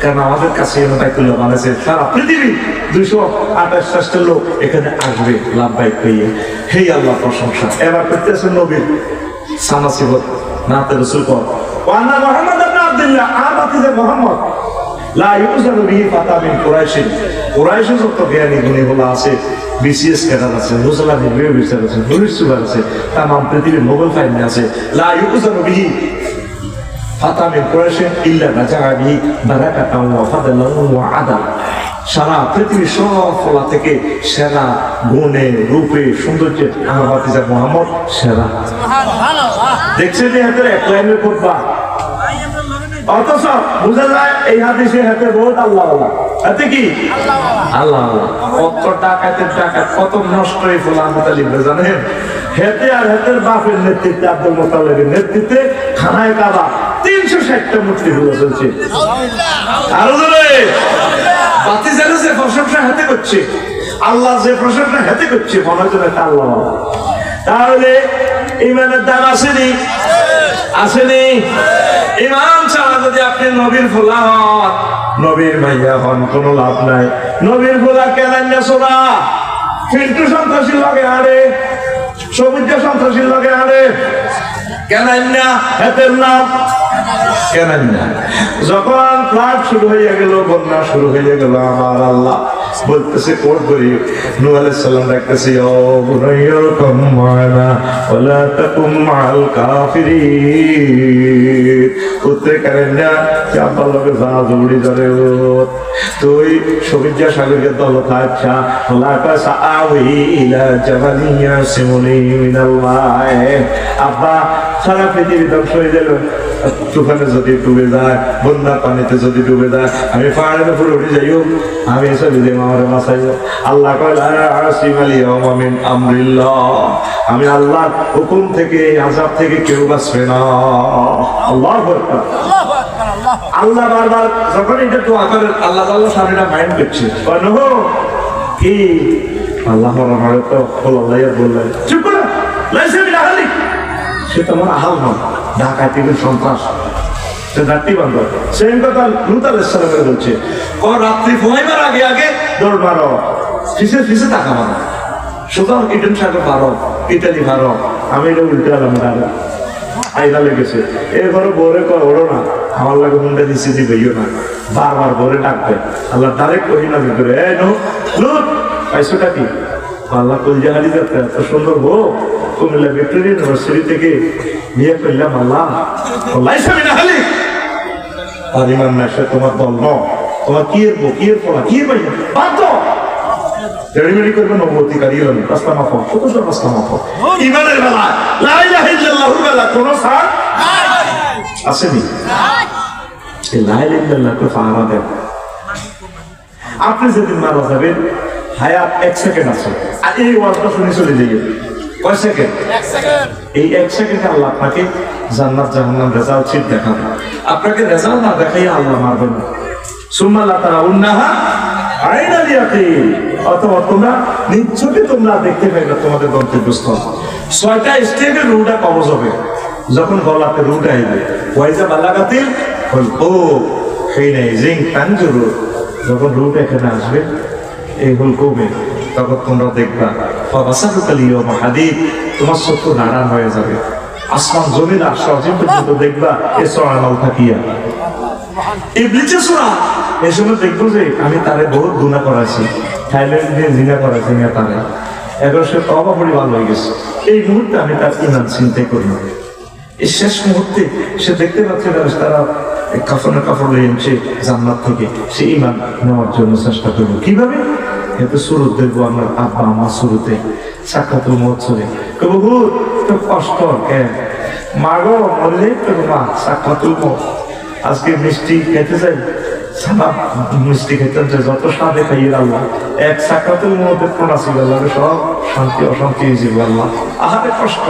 কারণ আমাদের কাছে বাইতুল্লাহ বানাইছে। সারা পৃথিবী 228টা লোক এখানে আসবে লাভবাহিক হইয়ে। হেই আল্লাহ প্রশংসা। এবার করতেছে নবীর সানাসিবত নাতে রাসূল কর ওয়ানা মুহাম্মদ ইবনে আব্দুল্লাহ আবাতিজে মুহাম্মদ লা ইউজানু বিহি ফাতা মিন কুরাইশ। কুরাইশে যত জ্ঞানী গুণী বলা আছে, বিসিএস ক্যাডার আছে, নুজলা নিবিও বিচার আছে, পুলিশ সুপার আছে, তামাম পৃথিবীর নোবেল ফাইন আছে। লা ইউজানু বিহি ফাতা মিন কুরাইশ ইল্লা রাজাআ বিহি বারাকাতান ওয়া ফাদলান ওয়া আদাল। সারা পৃথিবীর সব ফলা থেকে সেরা গুণে রূপে সৌন্দর্যে আমার ভাতিজা মুহাম্মদ সেরা। দেখছেন এই হাতের এক লাইনের খুতবা, অথচ বুঝা যায় এই হাদিসে হাতে বহুত আল্লাহ আল্লাহ। হাতে কি আল্লাহ আল্লাহ। কত টাকাতে টাকা কত নষ্ট হয়ে ফেল আবু তালেব জানেন? হেতে আর হেতের বাপের নেতৃত্বে, আব্দুল মুত্তালিবের নেতৃত্বে খানায় কাবা 360টা মূর্তি হলো চলছে। আরো জোরে ভাতিজারা যে প্রশংসা হাতে করছে, আল্লাহ যে প্রশংসা হাতে করছে, মনে হয় একটা আল্লাহ। তাহলে ইমানের দাম আসেনি? আসেনি? ইমান ছাড়া যদি আপনি নবীর ফোলা হন, নবীর মাইয়া হন, কোন লাভ নাই। নবীর ফোলা কেন সোরা ফিল্টু সন্ত্রাসীর লগে হারে, সবুজ সন্ত্রাসীর লগে হারে, কেন না হাতের নাম কেন না। যখন ফ্লাড শুরু হয়ে গেল, বন্যা শুরু হয়ে গেল, আমার আল্লাহ বলতেছে কোট করি, নূহ আলাইহিস সালাম ডাকতেছে, ও বুনাইয়ারকাম মা'না ওয়ালা তাকুম মা'আল কাফিরিন। উত্তরে করেন না যে আল্লাহর লগে জাহাজ উড়ি যাবে, তুই সবুজা সাগরের দলতা আচ্ছা ওলা কা সাআউই ইলা জাবালিন ইয়াসিমুনি মিনাল্লাহ। আব্বা সারা পৃথিবী ধ্বংস হয়ে গেল, তুফানে যদি ডুবে যায়, বন্যার পানিতে যদি ডুবে যায়, আমি পাহাড়ের উপরে উঠে যাইও, আমি চলে যাই আমার বাঁচাইও। আল্লাহ কয় লা আসিমা আল-ইয়াওমা মিন আমরিল্লাহ, আমি আল্লাহর হুকুম থেকে, আযাব থেকে কেউ বাঁচবে না। আল্লাহু আকবার। আল্লাহ বারবার যখন এটা দোয়া করে, আল্লাহ তাআলা সামনেটা মাইন্ড করছে, কয় নহো কি আল্লাহ রহমতে তো বললেন চুপ করো, লাইসা মিন আহলিক, সে তোমার আহাল নয়, ঢাকায় থেকে সন্ত্রাস, সে রাত্রি বন্ধ। সেম কথা লূত আলাইহিস সালামের বলছে, রাত্রি ঘুমাইবার আগে আগে দৌড় মারো, ফিসে টাকা মারো, সুতরাং ইডেন সাগর মারো, ইতালি মারো। আমি এটা উল্টে আলাম, দাদা আইনা লেগেছে, এরপরে বোরে কয় ওড়ো না, আমার লাগে মুন্ডা দিচ্ছে দিবেইও না, বারবার বোরে ডাকবে। আল্লাহ ডাইরেক্ট ওই না ভিতরে, এই নো লুট পাইছোটা কি? আল্লাহ কলজাহারি যাত্রা এত সুন্দর বউ, কুমিল্লা ভিক্টোরিয়া ইউনিভার্সিটি থেকে বিয়ে করলাম। আল্লাহ আর ইমান না, সে তোমার দল ন, তোমার কি এর বউ, কি এর ফলা, কি এর ভাই বাদ দাও, রেডিমেডি করবে নবতিকারী হলেন, রাস্তা মাফ কত সব রাস্তা মাফ। ইমানের বেলা লা ইলাহা ইল্লাল্লাহুর বেলা কোন ছাড় আসেনি। এই লা ইলাহা ইল্লাল্লাহকে ফাহারা দেন। আপনি যেদিন মারা যাবেন, হায়াত 1 সেকেন্ড আছে, আর এই ওয়াজটা শুনে চলে যাইবে কয় সেকেন্ড? 1 সেকেন্ড। এই 1 সেকেন্ডে আল্লাহ আপনাকে জান্নাত জাহান্নাম রেজাল্ট শীট দেখাবে। আপনাকে রেজাল্ট না দেখাইয়া আল্লাহ মারবেন না। সুম্মা লা তারাউন্নাহা আইনাল ইয়াকিন, অথবা তোমরা নিশ্চয়ই তোমরা দেখতে পাইবে তোমাদের গন্তব্যস্থল। 6টা স্টেপে রুটা কবজ হবে। যখন গলাতে রুট আইবে, ওয়াইজা বালাগাতিল হুলকুম হিনাইজিন তানজুরু, যখন রুট এখানে আসবে এই হুলকুমে, তখন তোমরা দেখবা ফাবাসারুকাল ইয়াওমা হাদীদ, তোমার চক্ষু নাড়ান হয়ে যাবে। আসমান জমিন আর সজিব পর্যন্ত দেখবা এ সরানাল থাকিয়া ইবলিসের সূরা। এই সময় দেখবো যে আমি তারে বহুত গুনাহ করাইছি, থাইল্যান্ড দিয়ে জিনা করাইছি না তারে, এখন সে তওবা করে ভালো হয়ে গেছে। এই মুহূর্তে আমি তার ঈমান চিন্তা করি না। এই শেষ মুহূর্তে সে দেখতে পাচ্ছে তারা কাফন নিয়ে জান্নাত থেকে সে ঈমান নেওয়ার জন্য চেষ্টা করবো। কিভাবে? এত সুরত দেখবো আমার আব্বা আমার শুরুতে সাক্ষাতুল মউত চলে কবু তো কষ্ট কেন মাগো বললে তো মা সাক্ষাতুল মউত। আজকে মিষ্টি খেতে চাই, সারা মিষ্টি খেতে চাই, যত স্বাদে খাইয়ে আল্লাহ এক সাক্ষাতুল মউতের প্রণাসি আল্লাহ সব শান্তি অশান্তি হয়েছিল আল্লাহ। আহারে কষ্ট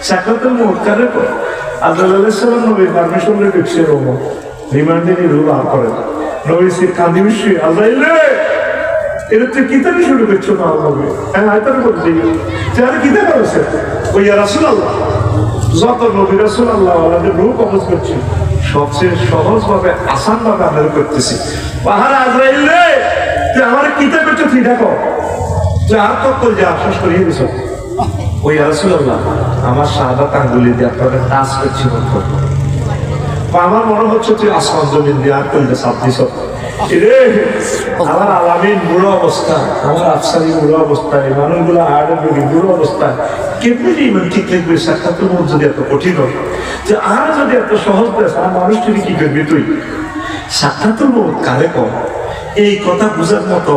সাক্ষাতুল মউত কারে কর। আল্লাহ সাল্লাম নবী পারমিশন রে ঢুকছে রোমো রিমান্ডে নিয়ে রুল আর করে নবী সির কান্দি বিশ্বে আল্লাহ এটা তুই কিতাবে শুরু করছো না হবে। হ্যাঁ আয়তারে বলছি যে আরে কিতাব করেছে ওই রাসূল আল্লাহ, যত নবী রাসূল আল্লাহ আমাদের রূপ কবজ করছি, সবচেয়ে সহজ ভাবে আসান ভাবে আমরা করতেছি। পাহাড় আজরাইল রে তুই আমার কিতাব করছো, তুই দেখো তুই আর তো করে যা আশ্বাস করিয়ে দিছ। ওই রাসূল আল্লাহ আমার শাহাদাত আঙ্গুলি দিয়ে আপনাদের টাচ করছি মতো, আমার মনে হচ্ছে তুই আসমান জমিন দিয়ে আর করলে সাপ দিছ। আমার আলামিন বুড়ো অবস্থা, আমার আফসারি বুড়ো অবস্থা, এই মানুষগুলো হার্টের রোগী বুড়ো অবস্থা, কেমনি ইমান ঠিক লিখবে? সাক্ষাতের মধ্যে যদি এত কঠিন হয়, যে আর যদি এত সহজ দেশ আর মানুষটিকে কি করবি তুই? সাক্ষাতের মধ্যে কারে কম? এই কথা বুঝার মতো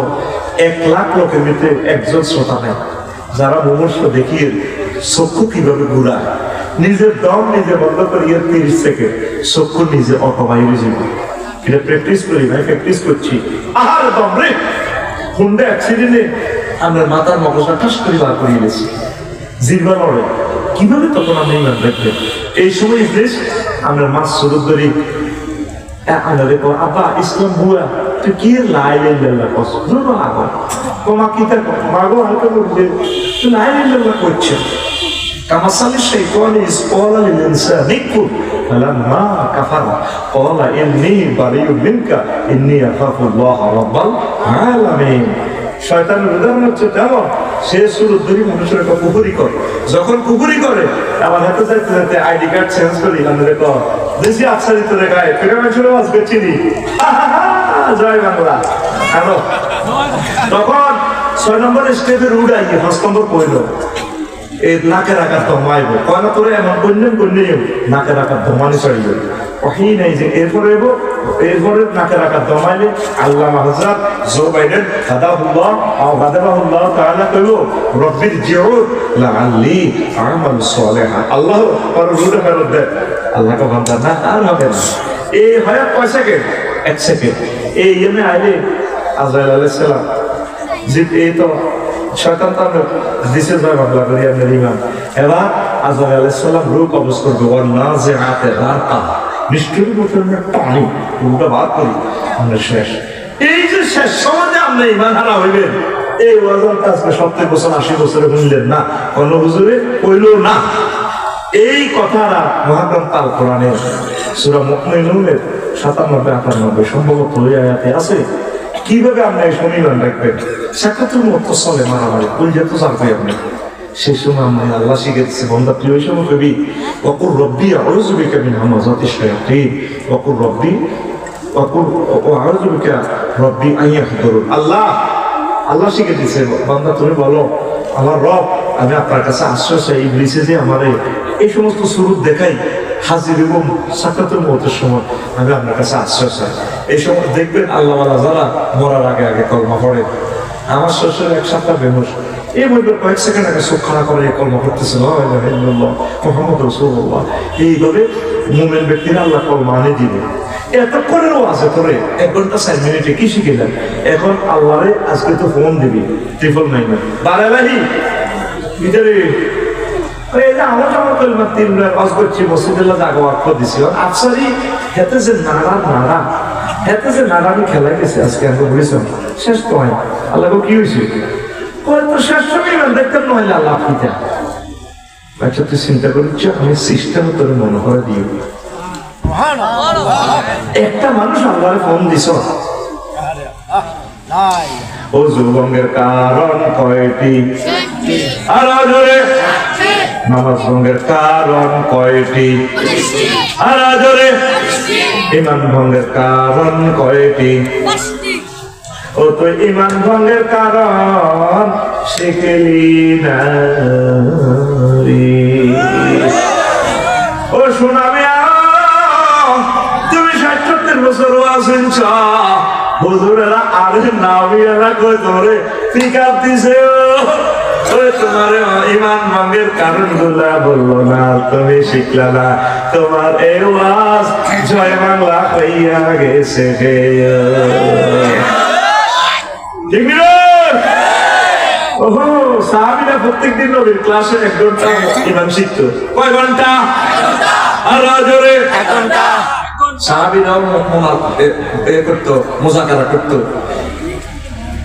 1 লাখ লোকের মধ্যে একজন শ্রোতা নেই যারা মুমূর্ষ দেখিয়ে চক্ষু কিভাবে ঘুরায়, নিজের দম নিজে বন্ধ করিয়ে 30 সেকেন্ড চক্ষু নিজে অটো বাইরে যাবে। এটা প্র্যাকটিস করি ভাই, প্র্যাকটিস করছি। আহার দম রে হুন্ডা অ্যাক্সিডেন্টে আমার মাথার মগজটা ঠাস করে বার করে গেছি, জিরবা লড়ে কিভাবে তখন আমি ইমান রাখবে। এই সময় ইবলিস আমার মাছ শুরু করি আমরা দেখো আব্বা ইসলাম বুয়া তুই কি লা ইলাহা ইল্লাল্লাহ কস দুনো আগো তোমা কিতা মাগো হালকা বললে তুই লা ইলাহা ইল্লাল্লাহ করছিস। কামাসালি শাইতানি ইসকালা লিল ইনসানি কুফ ফালাম্মা কাফারা ক্বালা ইন্নী বারিউম মিনকা ইন্নী আখাফুল্লাহ রাব্বাল আলামিন। শয়তানের উদাহরণ হচ্ছে যেমন সে শুরু ধরি মানুষের একটা কুফরি করে, যখন কুফরি করে আবার হাতে যাইতে যাইতে আইডি কার্ড চেঞ্জ করি আমাদের তো দেশি আচ্ছাদিত রেখায় পিরামিড ওয়াজ করছিনি জয় বাংলা। হ্যালো তখন 6 নম্বর স্টেপের রুট আইয়ে 5 নম্বর কইল এই নাকের আকার ধমাইব কয়না তোরে এমন কন্যা কন্যা নাকের আকার ধমানি চড়িল ওহি নাই যে এরপরে নাকে রাখা দমাইলে আল্লামা হযরত জো বাইডেন হাদাহুল্লাহ আও গাদাবাহুল্লাহ তাআলা কইল রব্বির জিউদ লাআল্লি আমাল সালিহা আল্লাহ আর রুহে ফেরত দে আল্লাহকে বান্দা না আর হবে না এই হয় কয় সেকেন্ড 1 সেকেন্ড এই এমনি আইলে আজরাইল আলাইহিস সালাম যে এই তো শয়তান তার দিশে যায় বাংলা করি আপনার ইমান এবার আজরাইল আলাইহিস সালাম রূহ কবজ করবে ওয়ান নাজিআতে গারকা নিষ্ঠুর মতো আমরা টানি রূহটা বার করি আমরা শেষ এই যে শেষ সমাজে আমরা ইমান হারা হইবেন এই ওয়াজন আজকে 70 বছর 80 বছরে শুনলেন না কোন হুজুরে কইলো না এই কথাটা মহাগ্রন্থ আল কোরআনে সূরা মুমিনুনের 97 98 সম্ভবত ওই আয়াতে আছে কিভাবে আপনি শুনিলেন রাখবেন সাক্ষাতের মতো চলে মারামারি ওই যে তো জানতে আপনি সেই সময় আমি আল্লাহ শিখেছি বন্ধা তুই ওই সময় কবি অকুর রব্বি আউযু বিকা মিন হামাযাতিশ শায়াতিন অকুর রব্বি অকুর আউযু বিকা রব্বি আন ইয়াহদুরুন আল্লাহ শিখে দিয়েছে বান্দা তুমি বলো আমার রব আমি আপনার কাছে আশ্রয় চাই ইবলিসে যে আমারে এই সমস্ত সুরুত দেখাই হাজির এবং সাক্ষাতের মুহূর্তের সময় আমি আপনার কাছে আশ্রয় চাই এই সময় দেখবেন আল্লাহ যারা মরার আগে আগে কলমা পড়ে আমার শ্বশুর 1 সপ্তাহ বেহুশ এই বলবেন কয়েক সেকেন্ড আগে চোখ খাড়া করে কলমা করতেছিল মোহাম্মদ রাসূলুল্লাহ এইভাবে মুমিন ব্যক্তিরা আল্লাহ কলমা আনে দিবে এতক্ষণেরও আছে তোরে 1 ঘন্টা 4 মিনিটে কি শিখিলেন এখন আল্লাহরে আজকে তো ফোন দিবি 999 বারে বাড়ি ভিতরে এই যে আমার জমা কলমা 3 বার ওয়াজ করছি মসজিদুল্লাহ জায়গা ওয়াক্ফ দিছি আফসারি হেতে যে নাড়া হেতে যে নাড়া আমি খেলাই গেছে আজকে আমি বলেছিলাম শেষ তো হয় আল্লাহ কি হয়েছে কয় তো শেষ সময় দেখতেন নইলে আল্লাহ আপনিটা আচ্ছা তুই চিন্তা করছ আমি সিস্টেম তোর মনে করে দিও একটা মানুষ আল্লাহরে ফোন দিছ ও যুবঙ্গের কারণ কয়টি আর জোরে নামাজ ভঙ্গের কারণ কয়টি আর জোরে ইমান ভঙ্গের কারণ কয়টি ও তো ইমান ভঙ্গের কারণ শিখলি না ও শোনাবে তুমি 60-70 বছর আছেন হুজুরেরা আরে নাবিয়ারা কই ধরে পিকআপ দিছে তোমার ইমান ভঙ্গের কারণ গুলা বললো না তুমি শিখলা না তোমার এই ওয়াজ জয় বাংলা হইয়া গেছে ঠিক না ওহো সাহাবীরা প্রত্যেকদিন নবীর ক্লাসে 1 ঘন্টা ইমান শিখত কয় ঘন্টা আর জোরে 1 ঘন্টা সাহাবীরাও করতো মুযাকারা করতো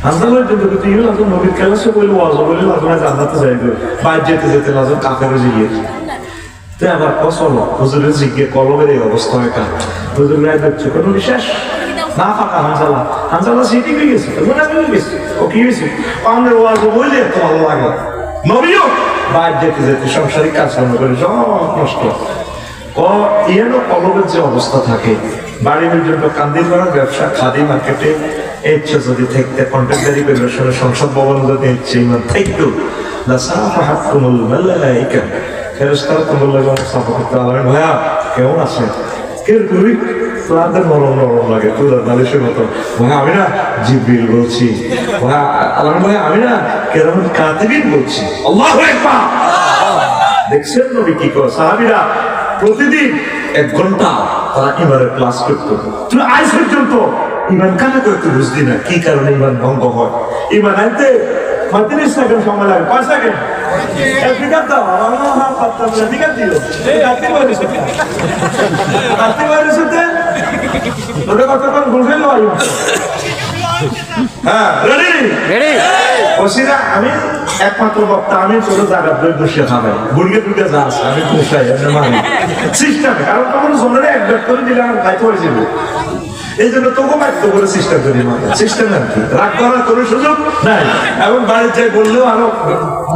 হাসানের জন্য কিন্তু লাজন নবীর ক্লাসে বলে ওয়াজ বলে লাজন জান্নাতে যাইবে বাইরে যেতে যেতে লাজন কাফের জিগে তো আবার কসল হুজুরের জিগে কলমের এই অবস্থা হয় কার হুজুর রায় দেখছো কোনো বিশেষ না ফাঁকা হানজালা সিটি হয়ে গেছে মনে হয়ে গেছে ও কি হয়েছে আমাদের ওয়াজ বললে তো ভালো লাগে নবীও বাইরে যেতে যেতে সংসারিক কাজকর্ম করে সব নষ্ট ইয়ানো কলমের যে অবস্থা থাকে বাড়ির জন্য কান্দির করার ব্যবসা খাদি মার্কেটে ইচ্ছে যদি থাকতে কন্ট্রাক্টারি পরিবেশনের সংসদ ভবন যদি ইচ্ছে ইমান থাকতো লাসাফাহাতুমুল মালাইকা ফেরেশতারা তোমার লাগি সাফা করতে আলামিন ভাইয়া কেমন আছেন কে তুই তোদের নরম লাগে তোদের নালিশের মতো ভাই আমি না জিবরিল বলছি ভাই আলামিন ভাই আমি না কেরামত কাতিবিন বলছি আল্লাহু আকবার দেখছেন নবী কি করে সাহাবীরা প্রতিদিন 1 ঘন্টা তারা ইমানের ক্লাস করতো তুই আজ পর্যন্ত ইমান কানে করতে বুঝলি না কি কারণে ইমান ভঙ্গ হয় ইমান আনতে 35 সেকেন্ড সময় লাগে 5 সেকেন্ড এফিকার দাও আমার পাত্তা এফিকার দিল এই রাতে বাইরে তোরে কতক্ষণ ঘুরে লই হ্যাঁ রেডি ওসিরা আমি একমাত্র বক্তা আমি তোর জায়গা ধরে বসে খাবে বুড়িয়ে টুকে যা আছে আমি বসাই আমি মানি সিস্টেমে কারণ তখন জোনে এক ব্যাট করে দিলে আমার খাইতে হয়ে যাবে এই জন্য তোকে বাধ্য করে সিস্টেম করি সিস্টেম আর কি রাগ করার কোনো সুযোগ নাই এবং বাড়ির যাই বললেও আরো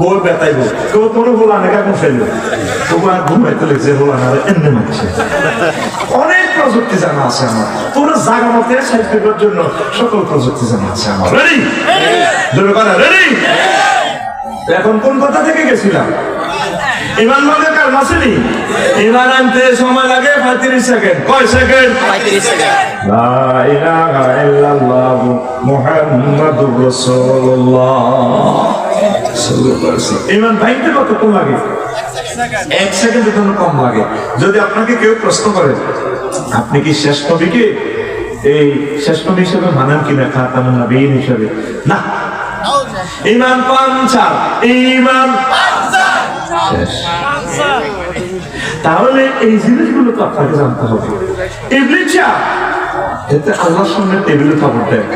বই বেতাইব কেউ কোনো বলা না কেমন ফেললো তবু আর ঘুমাইতে লেগেছে বলা না এমনি মারছে অনেক প্রযুক্তি জানা আছে আমার তোর জায়গা মতে সাইড করার জন্য সকল প্রযুক্তি জানা আছে আমার রেডি রেডি এখন কোন কথা থেকে গেছিলাম ইমান মানে কার মাসেনি ইমান আনতে সময় লাগে 35 সেকেন্ড কয় সেকেন্ড 35 সেকেন্ড লা ইলাহা ইল্লাল্লাহ মুহাম্মাদুর রাসূলুল্লাহ সাল্লাল্লাহু আলাইহি ওয়াসাল্লাম ইমান ভাঙতে কতক্ষণ লাগে 1 সেকেন্ডের জন্য কম লাগে যদি আপনাকে কেউ প্রশ্ন করে আপনি কি শেষ নবীকে এই শেষ নবী হিসেবে মানেন কিনা খাতামুন নবীন হিসেবে না ইমান পাঞ্চার ইমান শেষ তাহলে এই জিনিসগুলো তো আপনাকে জানতে হবে ইবলিসা এতে আল্লাহর সামনে টেবিলে খবর দেয়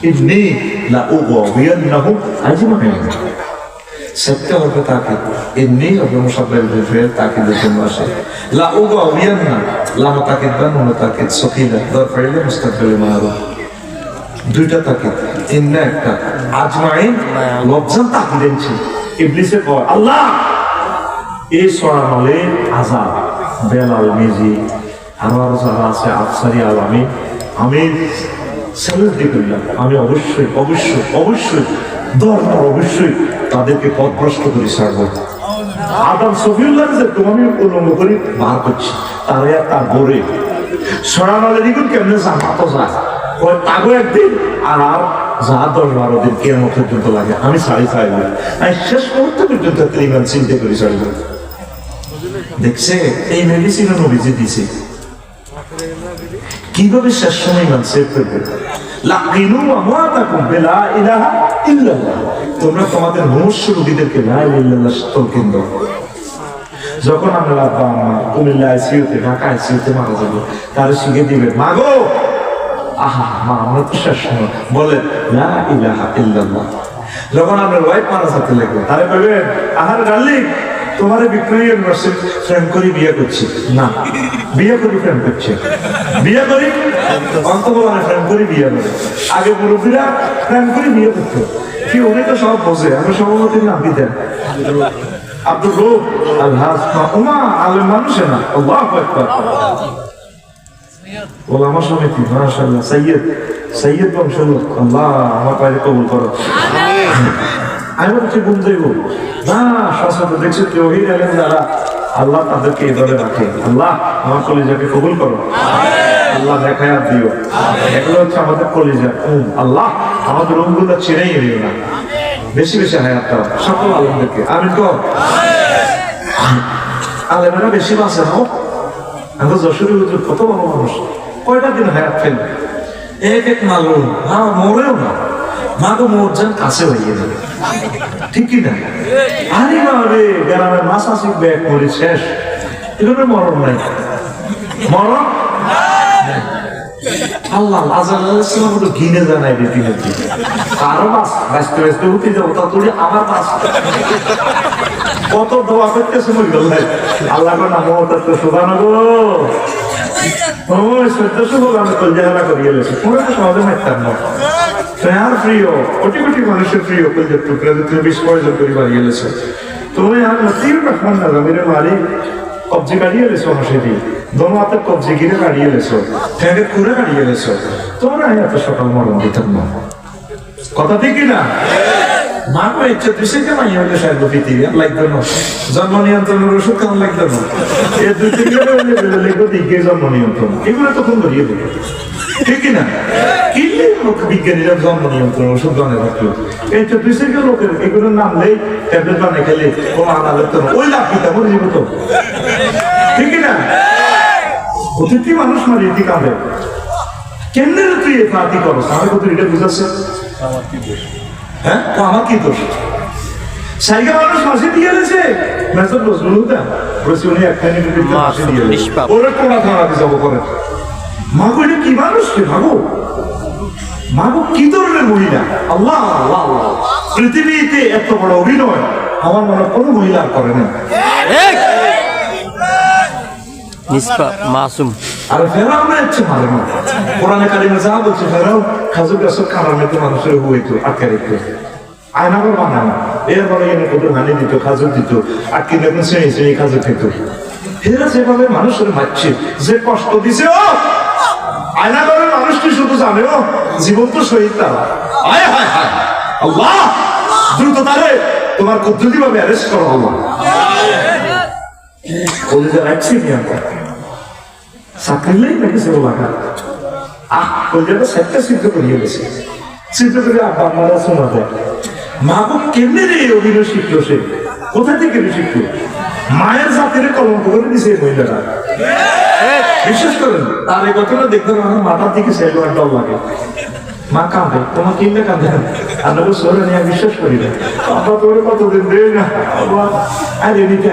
ইন্নী লা উগওয়িয়ান্নাহু আজমাইন সত্য হবে তাকে ইন্নী হবে মুসাব্বিল বিল তাকিদ জন্য আসে লা উগওয়িয়ান্না লা মুতাকিদান ওয়া মুতাকিদ সকিলা দর ফাইলে মুস্তাকবিল মারুফ দুইটা তাকিদ ইন্না একটা আজমাইন লজ্জান তাকিদেনছে ইবলিসে কয় আল্লাহ এই সরামলে আযাব বেলাল মিজি আমার যারা আছে আফসারি আলামী আমি সেলুট দিলাম আমি অবশ্যই অবশ্যই অবশ্যই দরকার অবশ্যই তাদেরকে পথভ্রষ্ট করে ছাড়বো আদম সফিউল্লাহ যে তুমি উলঙ্গ করে বার করছি তারে আর তার বোরে সরামলে দিগুন কেমনে জামাতো যায় ওই তাগো একদিন আর যা 10-12 দিন কেমন পর্যন্ত লাগে আমি ছাড়ি চাইব আমি শেষ মুহূর্ত পর্যন্ত ইমান চিন্তা করে ছাড়ব দেখছে এই মেডিসিন নবীজি দিছে কিভাবে শেষ সময় ইমান সেভ করবে লাকিনু আমওয়াতাকুম বিলা ইলাহা ইল্লাল্লাহ তোমরা তোমাদের মনুষ্য রোগীদেরকে লা ইলাহা ইল্লাল্লাহ তলকিন দাও যখন আমরা বাবা মা কুমিল্লা আইসিইউতে ঢাকা আইসিইউতে মারা যাবো তারা শিখে দিবে মা গো আহা মা আমরা তো শেষ সময় বলে লা ইলাহা ইল্লাল্লাহ যখন আপনার ওয়াইফ মারা যেতে লাগবে তারা বলবেন আহার ডার্লিং তোমার ভিক্টোরিয়া ইউনিভার্সিটি ফ্রেন্ড করে বিয়ে করছি না বিয়ে করি ফ্রেন্ড করছে বিয়ে করি অন্তর্বর্তী ফ্রেন্ড করে বিয়ে করে আগে মুরব্বীরা ফ্রেন্ড করে বিয়ে করতো কি উনি তো সব বোঝে আমি সভাপতির নাম দিতেন আব্দুল রূপ আলহাজ উমা আলেম মানুষে না আল্লাহু আকবার ওলামা সমিতি মাশাআল্লাহ সৈয়দ বংশলোক আল্লাহ আমার পায়ে কবুল করো আমি বলছি গুম যাইব না সশস্ত্র দেখছি তৌহিদ আলেম যারা আল্লাহ তাদেরকে এইভাবে রাখে আল্লাহ আমার কলিজাকে কবুল করো আল্লাহ দেখায় দিও এগুলো হচ্ছে আমাদের কলিজা আল্লাহ আমাদের রুমগুলো ছেড়েই দিও না বেশি বেশি হায়াত দাও সকল আলেমদেরকে আমিন কর আলেমেরা বেশি বাঁচে না আমরা যশোরে হুজুর কত বড় মানুষ কয়টা দিন হায়াত ফেলবে এক মালুম মরেও না মা তো মোরজান কাছে হইয়ে যাবে ঠিক কি না আরে বাবা গ্রামের মাছ আসিবে এক মরি শেষ এগুলো মরণ নাই মরণ আল্লাহ আল্লাহ তো ঘিনে জানাই দিনের দিকে আরো মাছ ব্যস্ত ব্যস্ত উঠে যাবো তা তুলি আমার মাছ কত দোয়া করতেছে আল্লাহ নাম তো শোভানো গো ওই সত্য শুভ আমি কলজাহারা করিয়ে লেছে পুরো তো সহজে মারতাম না আর প্রিয় কোটি কোটি মানুষের প্রিয় কলজার টুকরা তুমি বিশ পয়জন করে বাড়িয়ে লেছে তুমি আর লতিফ রহমান না মেরে মালিক কবজি কাটিয়ে লেছো সেটি দোনো হাতে কবজি গিরে কাটিয়ে লেছো ফ্যানে খুঁড়ে কাটিয়ে লেছো তোমরা এত সকাল মরণ দিতাম না কথা ঠিক না মা কো ইচ্ছে তুই কেন হইলে সাহেব পৃথিবী লাগতো না জন্ম নিয়ন্ত্রণের ওষুধ কেমন লাগতো না এই 2-3 লেগো দিকে জন্ম নিয়ন্ত্রণ এগুলো তো কোন ধরিয়ে দেবে ঠিক না কিনলে লোক বিজ্ঞানীরা জন্ম নিয়ন্ত্রণ ওষুধ বানিয়ে রাখলো এই 2-3 লোকের এগুলোর নাম নেই ট্যাবলেট বানিয়ে খেলে ও আনা লাগতো না ওই লাভ কিতা মরে যাবো তো ঠিক না প্রতিটি মানুষ মারিয়ে দিকে কাঁদে কেমনে তুই এ ফাতি করো আমি কত এটা বুঝাচ্ছে হ্যাঁ আমার কি দোষ সাইকে মানুষ ফাঁসি দিয়ে গেছে মেসেজ বসবো না বলছি উনি একটা ফাঁসি দিয়ে ওরা কোনা থানাতে যাবো করে মা কইলে কি মানুষ রে ভাবো মা গো কি ধরনের মহিলা আল্লাহ আল্লাহ আল্লাহ পৃথিবীতে এত বড় অভিনয় আমার মনে কোনো মহিলা করে না মাসুম আর ফেরাও না ইচ্ছে মারে না কোরআনে কারিমে যা বলছে ফেরাও খাজুর গাছের কানার মধ্যে মানুষের হইতো আটকে রেখে আয়নাঘর বানানো এরপরে এনে কত হানি দিত খাজুর দিত আটকে দেখুন শ্রেণী শ্রেণী খাজুর খেত এরা যেভাবে মানুষের মারছে যে কষ্ট দিছে ও আয়নাঘরের মানুষটি শুধু জানে ও জীবন তো শহীদ তারা আয় হায় হায় আল্লাহ দ্রুত তারে তোমার পদ্ধতি ভাবে অ্যারেস্ট করো আল্লাহ কলিজা রাখছি নি আমরা চাকরিলেই নাকি সে লাগা কলিজাটা সেটটা সিদ্ধ করিয়ে গেছে সিদ্ধ করে আব্বা মারা শোনা দেয় মা গো কেমনে রে অভিনয় শিখলো সে কোথা থেকে শিখলো মায়ের জাতিরে কলঙ্ক করে দিছে এই মহিলারা বিশ্বাস করেন তার এই ঘটনা দেখলাম আমার মাথার দিকে সেগুলো ডর লাগে মা কাঁদে তোমার কিনলে কাঁদে আমরা তো সরে নিয়ে বিশ্বাস করি না আমরা তোর কতদিন দেয় না আরে নিতে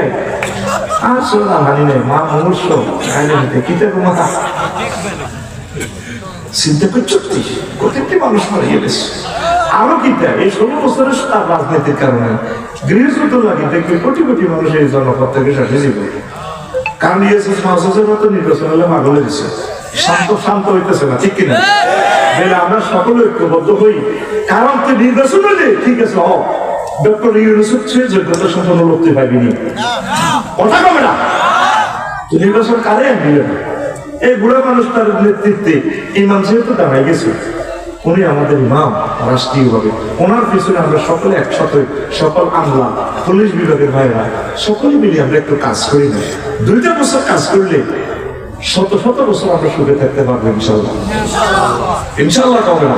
আর শোনো না মানি নেই মা মনুষ্য আরে নিতে কিতে তোমার চিন্তা করছো প্রত্যেকটি মানুষ মারিয়ে গেছে আরো কিটা এই 16 বছরের তার রাজনীতির কারণে গৃহযুদ্ধ লাগে দেখবে কোটি কোটি মানুষ এই জনপদ থেকে সাথে জীবন কারণ ইয়েসুস মাসুসের মতো নির্বাচন হলে মাগলে দিচ্ছে শান্ত হইতেছে না ঠিক কিনা আমরা সকলে ঐক্যবদ্ধ হই কারণ তুই নির্বাচন হলে ঠিক আছে ডক্টর ইউনুসের চেয়ে যোগ্যতা সম্পন্ন লোক তুই পাইবি নি কথা কবে না তুই নির্বাচন কারে দিলে না এই বুড়া মানুষটার নেতৃত্বে ইমাম যেহেতু দাঁড়াই গেছে উনি আমাদের ইমাম রাষ্ট্রীয়ভাবে ওনার পিছনে আমরা সকলে একসাথে সকল আমলা পুলিশ বিভাগের ভাইরা সকলে মিলে আমরা একটু কাজ করি না 2 বছর কাজ করলে শত শত বছর আমরা সুখে থাকতে পারবো ইনশাল্লাহ ইনশাল্লাহ কবে না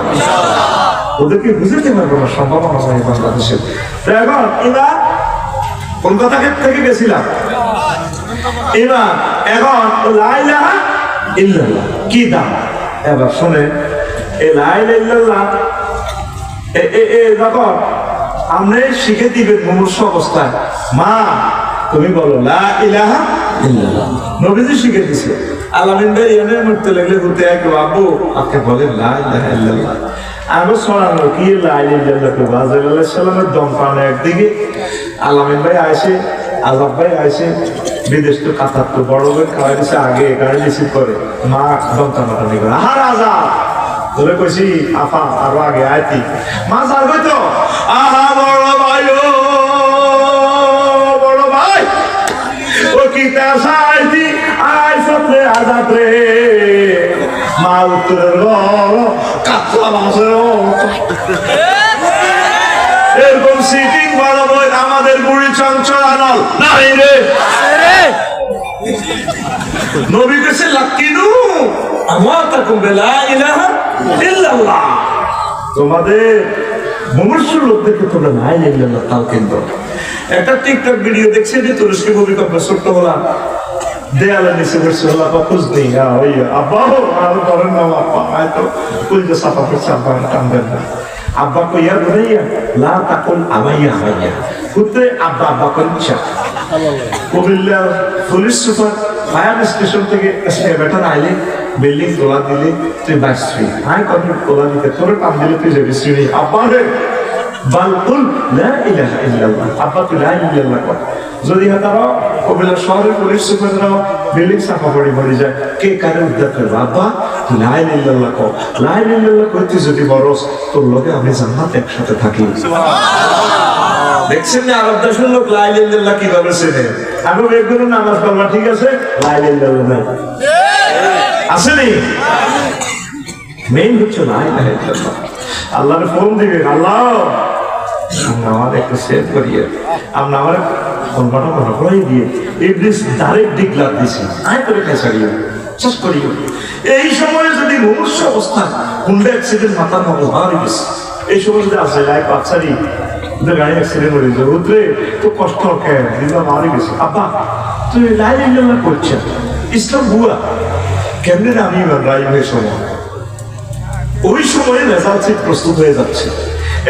ওদেরকে বুঝতে পারবো না সম্ভাবনা হয় বাংলাদেশের এখন এবার কলকাতা থেকে গেছিলাম এবার এখন লা ইলাহা ইল্লাল্লাহ কি দাম এবার শুনে এই লা ইলাহা ইল্লাল্লাহ যখন আপনি শিখে দিবেন মুমূর্ষু অবস্থায় মা তুমি বলো লা ইলাহা ইল্লাল্লাহ নবীজি শিখে দিছে আলামিন ভাই এনে মরতে লাগলে ঘুরতে এক বাবু আপনি বলেন লা ইলাহা ইল্লাল্লাহ আরো শোনানো কি লা ইলাহা ইল্লাল্লাহ আজরাইল আলাইহিস সালামের দম পানে একদিকে আলামিন ভাই আসে আজাব ভাই আসে বিদেশ তো কাতার তো বড় ভাই খাওয়াই দিছে আগে গাড়ি রিসিভ করে মা দম টানাটানি করে আহার আজাব ধরে কইছি আপা আরো আগে আইতি মা যাবে তো আহা বড় ভাই বড় ভাই ও কি তাসাইতি আই সতে আজাদ রে মা উত্তর কাতলা মাসে এরকম সিটিং বড় বই আমাদের বুড়ি চঞ্চল আনল নাই রে নবী কাছে লাকিনু আমাতাকুম বিলা ইলাহা ইল্লাল্লাহ তোমাদের মুমূর্ষু লোকদেরকে তোমরা লা ইলাহা ইল্লাল্লাহ তালকিন দাও একটা টিকটক ভিডিও দেখছি যে তুরস্কে ভূমিকম্প ছোট্ট হলাম দেয়ালে নিচে বসে আল্লাহ খুঁজ নেই ওই আব্বা আর করেন না আব্বা হয়তো কুলজে সাফা করছে আব্বা কান্দেন না আব্বা কইয়া বুঝাইয়া লা তাকুল আমাইয়া আমাইয়া পুত্রে আব্বা আব্বা করিচ্ছা Comilla police super fire station থেকে বেতন আইলে বিল্ডিং তোলা দিলে তুই বাঁচবি আয় কত তোলা দিতে তোর কাম দিলে তুই যাবি শ্রী আব্বা রে বালকুল লা ইলাহা ইল্লাল্লাহ আব্বা তুই লা ইলাহা ইল্লাল্লাহ কর যদি তারা কুমিল্লা শহরের পুলিশ সুপাররা বিল্ডিং সাফা করে মরে যায় কে কারে উদ্ধার করবে আব্বা তুই লা ইলাহা ইল্লাল্লাহ কর লা ইলাহা ইল্লাল্লাহ করতে যদি বরস তোর লগে আমি জান্নাত একসাথে থাকি দেখছেন না আরব দেশের লোক লা ইলাহা ইল্লাল্লাহ কিভাবে চেনে আমি একগুলো নামাজ পড়বা ঠিক আছে লা ইলাহা ইল্লাল্লাহ নাই আসেনি মেইন হচ্ছে লা ইলাহা ইল্লাল্লাহ আল্লাহর ফোন দিবেন আল্লাহ আমরা আমার একটু সেভ করিয়ে আমরা আমার ফোনটা মনে করে দিয়ে ইবলিস ডাইরেক্ট ডিক্লার দিছি আয় করে খেসারিয়ে শেষ করিও এই সময়ে যদি মুমূর্ষু অবস্থা হুন্ডা অ্যাক্সিডেন্ট মাথার মতো মারি গেছে এই সময় যদি আসে লাইফ পাচ্ছারি গাড়ি অ্যাক্সিডেন্ট হয়ে যায় উঠলে তো কষ্ট খেয়ে দিদা মারি গেছে আব্বা তুই লা ইলাহা ইল্লাল্লাহ করছেন ইসলাম বুয়া কেমনে আমি ড্রাইভের সময় ওই সময়ে রেজাল্ট সিট প্রস্তুত হয়ে যাচ্ছে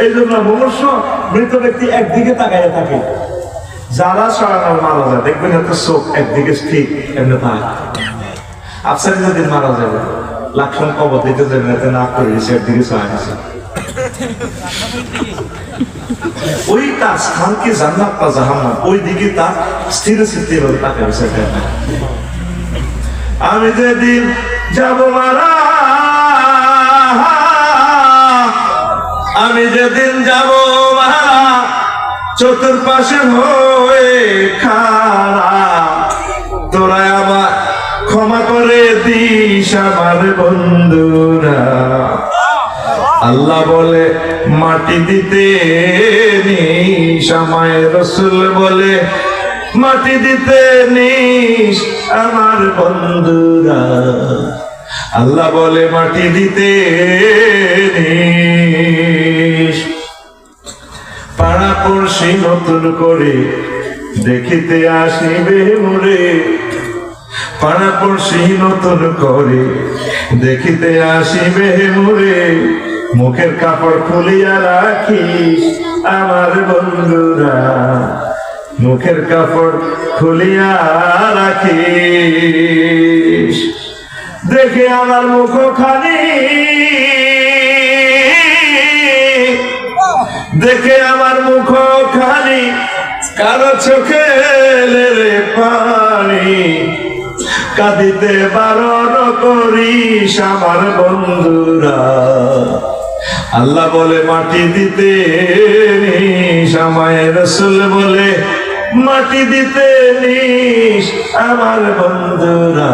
এই জন্য মুমূর্ষু মৃত ব্যক্তি একদিকে তাকাইয়া থাকে যারা সরানোর মারা যায় দেখবেন এত চোখ একদিকে স্থির এমনি থাকে আফসারি যদি মারা যাবে লাক্ষণ কবর দিতে যাবেন এতে না করে দিয়েছে একদিকে চায় আছে ওই তার স্থান কি জান্নাত বা জাহান্নাম ওই দিকে তার স্থির স্থির তাকে আমি যেদিন যাব মারা আমি যেদিন যাব মারা চতুর্পাশে হয়ে খাড়া তোরা আমার ক্ষমা করে দিস আমার বন্ধুরা আল্লাহ বলে মাটি দিতে নিস আমায় রাসূল বলে মাটি দিতে নিস আমার বন্ধুরা, আল্লাহ বলে মাটি দিতে নিস। পাড়া পড়শি নতুন করে দেখিতে আসিবে মোরে, পাড়া পড়শি নতুন করে দেখিতে আসিবে মোরে, মুখের কাপড় খুলিয়া রাখিস আমার বন্ধুরা, মুখের কাপড় খুলিয়া রাখিস। দেখে আমার মুখ খানি, দেখে আমার মুখ খানি, কারো চোখে রে পানি, কাঁদিতে বারণ করিস আমার বন্ধুরা, আল্লাহ বলে মাটি দিতে নিস, আমায় রাসূল বলে মাটি দিতে নিস আমার বন্ধুরা,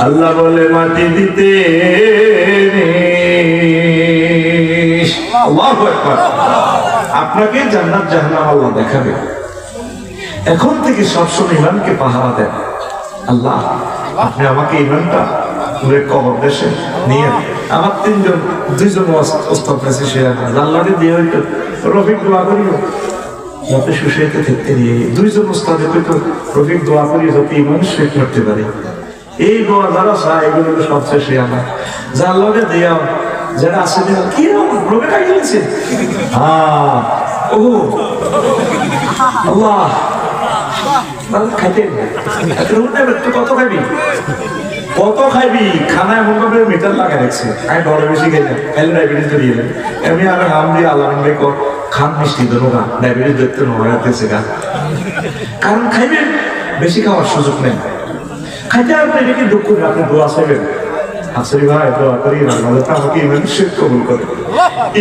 আল্লাহ বলে মাটি দিতে নিস। আল্লাহু আকবার। আপনাকে জান্নাত জাহান্নাম আল্লাহ দেখাবে। এখন থেকে সবসময় ইমানকে পাহারা দেন। আল্লাহ আপনি আমাকে ইমানটা পুরো কবর দেশে নিয়ে, আমার দুইজন ওস্তাদ আছে, সে আল্লাহকে দিয়ে হইতো রফিক দোয়া করিও যাতে সুশাইতে থাকতে নিয়ে, দুইজন ওস্তাদে হইতো রফিক দোয়া করিও যাতে ইমান শেখ করতে পারে। এই দোয়া যারা চায় এগুলো সবচেয়ে সে আমার যা আল্লাহকে দেওয়া যারা আসে কি রোগে খাই গেছে। ও আল্লাহ খাইতেন কত খাবি, কত খাইবি, খানা এমন ভাবে মিটার লাগা রাখছে, আমি বড় বেশি খাই না, খাইলে ডায়াবেটিস ধরিয়ে দেয়। আমি আর হাম দিয়ে আল্লাহ খান মিষ্টি দেবো গা, ডায়াবেটিস দেখতে নড়াতেছে গা, কারণ খাইবেন বেশি খাওয়ার সুযোগ নেই। খাইতে আপনি এটাকে দুঃখ করে আপনি দোয়া চাইবেন, আসলে ভাই দোয়া করি আল্লাহ আমাকে ইমান শেখ কবুল করে,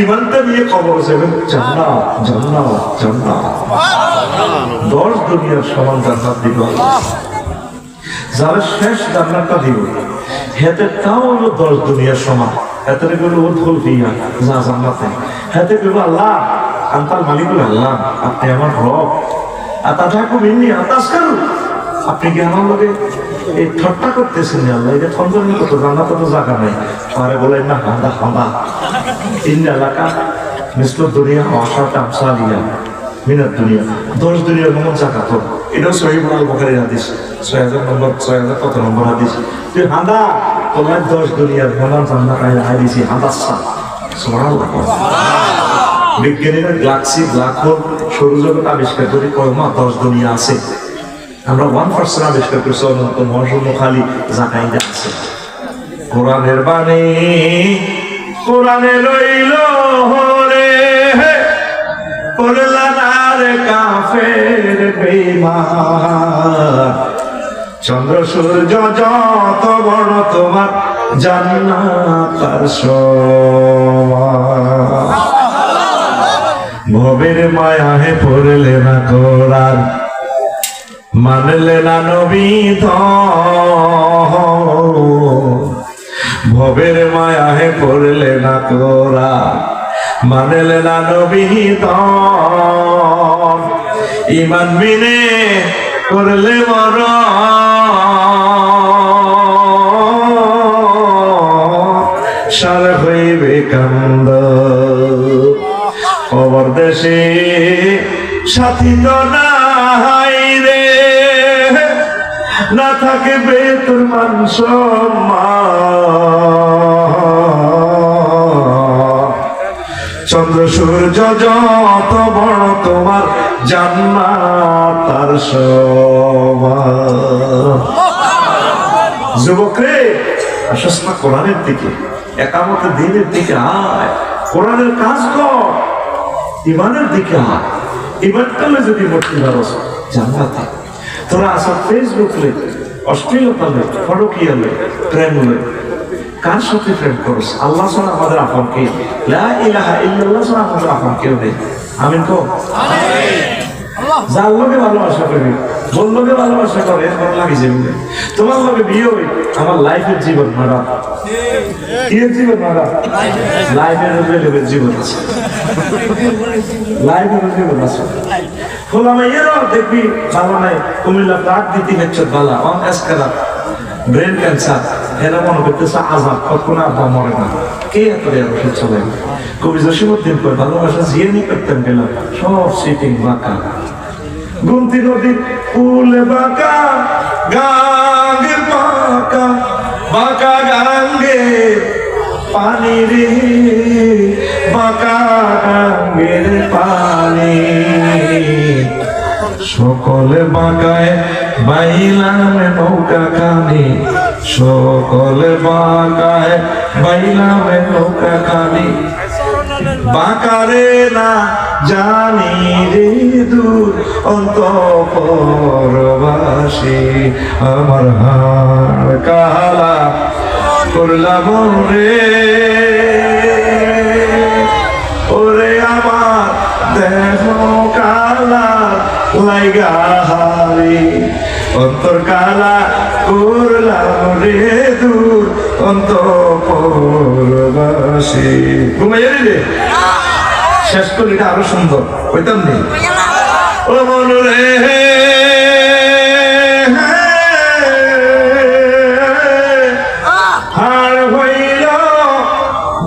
ইমানটা নিয়ে কবর চাইবেন, জান্নাত জান্নাত জান্নাত, 10 দুনিয়ার সমান জান্নাত দিব। যারা শেষ জান্নাতটা দিব হেতে তাও হলো 10 দুনিয়ার সমান, হেতে গেল উদ্ভুল দিয়া যা জান্নাতে, হেতে গেল আল্লাহ আন্তাল মালিকুল আল্লাহ, আপনি আমার রব, আতাঠাকু মিন্নি আতাসকারু, আপনি কি আমার লোকে এই ঠাট্টা করতেছেন আল্লাহ, এটা থন্দনের কত জান্নাতে তো জায়গা নাই, আরে বলেন না হাঁদা হাঁদা ইন এলাকা মিসল দুনিয়া অসাটা আমসালিয়া মিনাত দুনিয়া, 10 দুনিয়ার মন জায়গা তো, এটাও সহিহ আল বুখারীর হাদিস 6000 নম্বর 6000 কত নম্বর হাদিস, তুই হাঁদা তোমার 10 দুনিয়ার মন জান্নাত হাদিসি হাঁদাসা। সুবহানাল্লাহ। বিজ্ঞানীরা গ্যালাক্সি ব্ল্যাক হোল সৌরজগৎ আবিষ্কার করে কয়মা 10 দুনিয়া আছে, আমরা 1% আবিষ্কার করছি, অনন্ত মহাশূন্য খালি জায়গায় আছে। কোরআনের বাণী কোরআনে রইল রে, পড়লা না রে কাফের বেঈমান, চন্দ্র সূর্য যত বড় তোমার জান্নাত তার সমান। ভবের মায়া হে পড়লে না কোরআন, মানলে না নবী ভবের মায়া হে পড়লে না কোরআন, মানলে না নবী ইমান বিনে করলে মর, সার হইবে কান্দ, খবর দেশে সাথী তো নাই রে, না থাকবে তোর মান সম্মান, চন্দ্র সূর্য যত বড় তোমার জান্নাত তার সমান। যুবক রে আসস না কোরআনের দিকে, একামতে দ্বীনের দিকে আয়, কোরআনের কাজ কর, ইমানের দিকে আয়, ইমানটা যদি মরতে পারস জান্নাতে। তোরা আসা ফেসবুক লে, অশ্লীলতা লে, ফটকিয়া লে, প্রেম লে, কার সাথে প্রেম করস? আল্লাহ ছাড়া আমাদের আপন কে? লা ইলাহা ইল্লাল্লাহ ছাড়া আমাদের আপন কেউ নেই। আমিন কো? যার লোকে ভালোবাসা করবি, তোর লোকে ভালোবাসা করে, এর লাগে যাবে। তোমার লোকে বিয়ে হই আমার লাইফের জীবন মারা কি জীবন মারা লাইফের উপরে জীবন আছে, লাইফের জীবন আছে। খোলা মাইয়েরও দেখবি ভালো নাই, কুমিল্লা ডাক দিতে হচ্ছে বালা অন এসকারা ব্রেন ক্যান্সার, এরা মনে করতেছে আজাদ কখনো আব্বা মরে না, কে এত ওষুধ চলে। কবি জসীমউদ্দিন কয় ভালোবাসা জিয়ানি করতেন গেলাম সব সিটিং বাঁকা, গুমতি নদী ফুলে বাঁকা, গাঙ্গের বাঁকা বাঁকা গাঙ্গে পানি রে, বাঁকা গাঙ্গের পানি। সকলে বাঁকায় বাইলাম নৌকা খানি, সকলে বাঁকায় বাইলাম নৌকা খানি, বাঁকারে না জানি রে দূর অন্তঃপুরবাসী, আমার হাড় কালা করলাম রে, ওরে আমার দেহ কালা লাইগা হারি, অন্তর কালা করলাম রে দূর অন্তঃপুরবাসী। ঘুমাইয়া রে শেষ করি না আরো সুন্দর হইতাম নেই। ও মন রে হাড় হইল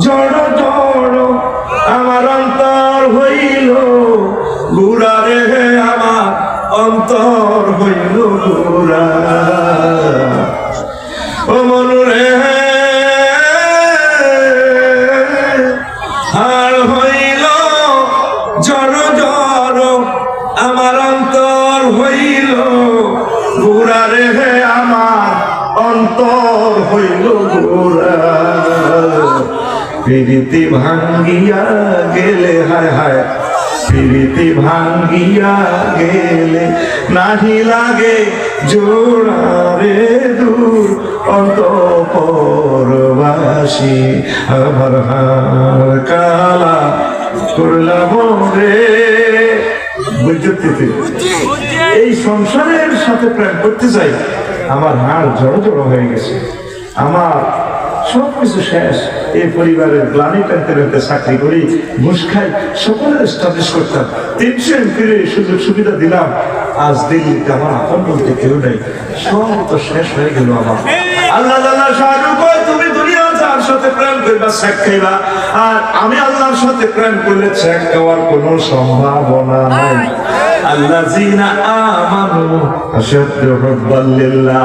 জড় জড়, আমার অন্তর হইল গুড়া রে, আমার অন্তর হইল গুড়া। ও মন রে হাড় হইল জড় জড়, আমার অন্তর হইল গুড়া রে, আমার অন্তর হইল গুড়া। প্রীতি ভাঙ্গিয়া গেলে হায় হায়, প্রীতি ভাঙ্গিয়া গেলে নাহি লাগে জোড়া রে দূর অন্তঃপুরবাসী, আমার হাড় কালা করলাম রে। বুঝতে এই সংসারের সাথে প্রেম করতে চাই, আমার হাড় জড়ো জড়ো হয়ে গেছে, আমার সবকিছু শেষ। এই পরিবারের গ্লানি টানতে টানতে চাকরি করি, ঘুষ খাই, সকলের এস্টাবলিশ করতাম, 300 এমপির সুযোগ সুবিধা দিলাম, আজ দিল্লিতে আমার আপন বলতে কেউ নেই, সব তো শেষ হয়ে গেল আমার। আল্লাহ আল্লাহ শাহরুখ তুমি দুনিয়া যার সাথে প্রেম করবা শেখ খাইবা, আর আমি আল্লাহর সাথে প্রেম করলে শেখ খাওয়ার কোনো সম্ভাবনা নাই। আল্লাযীনা আমানু আশাদ্দু হুব্বান লিল্লাহ,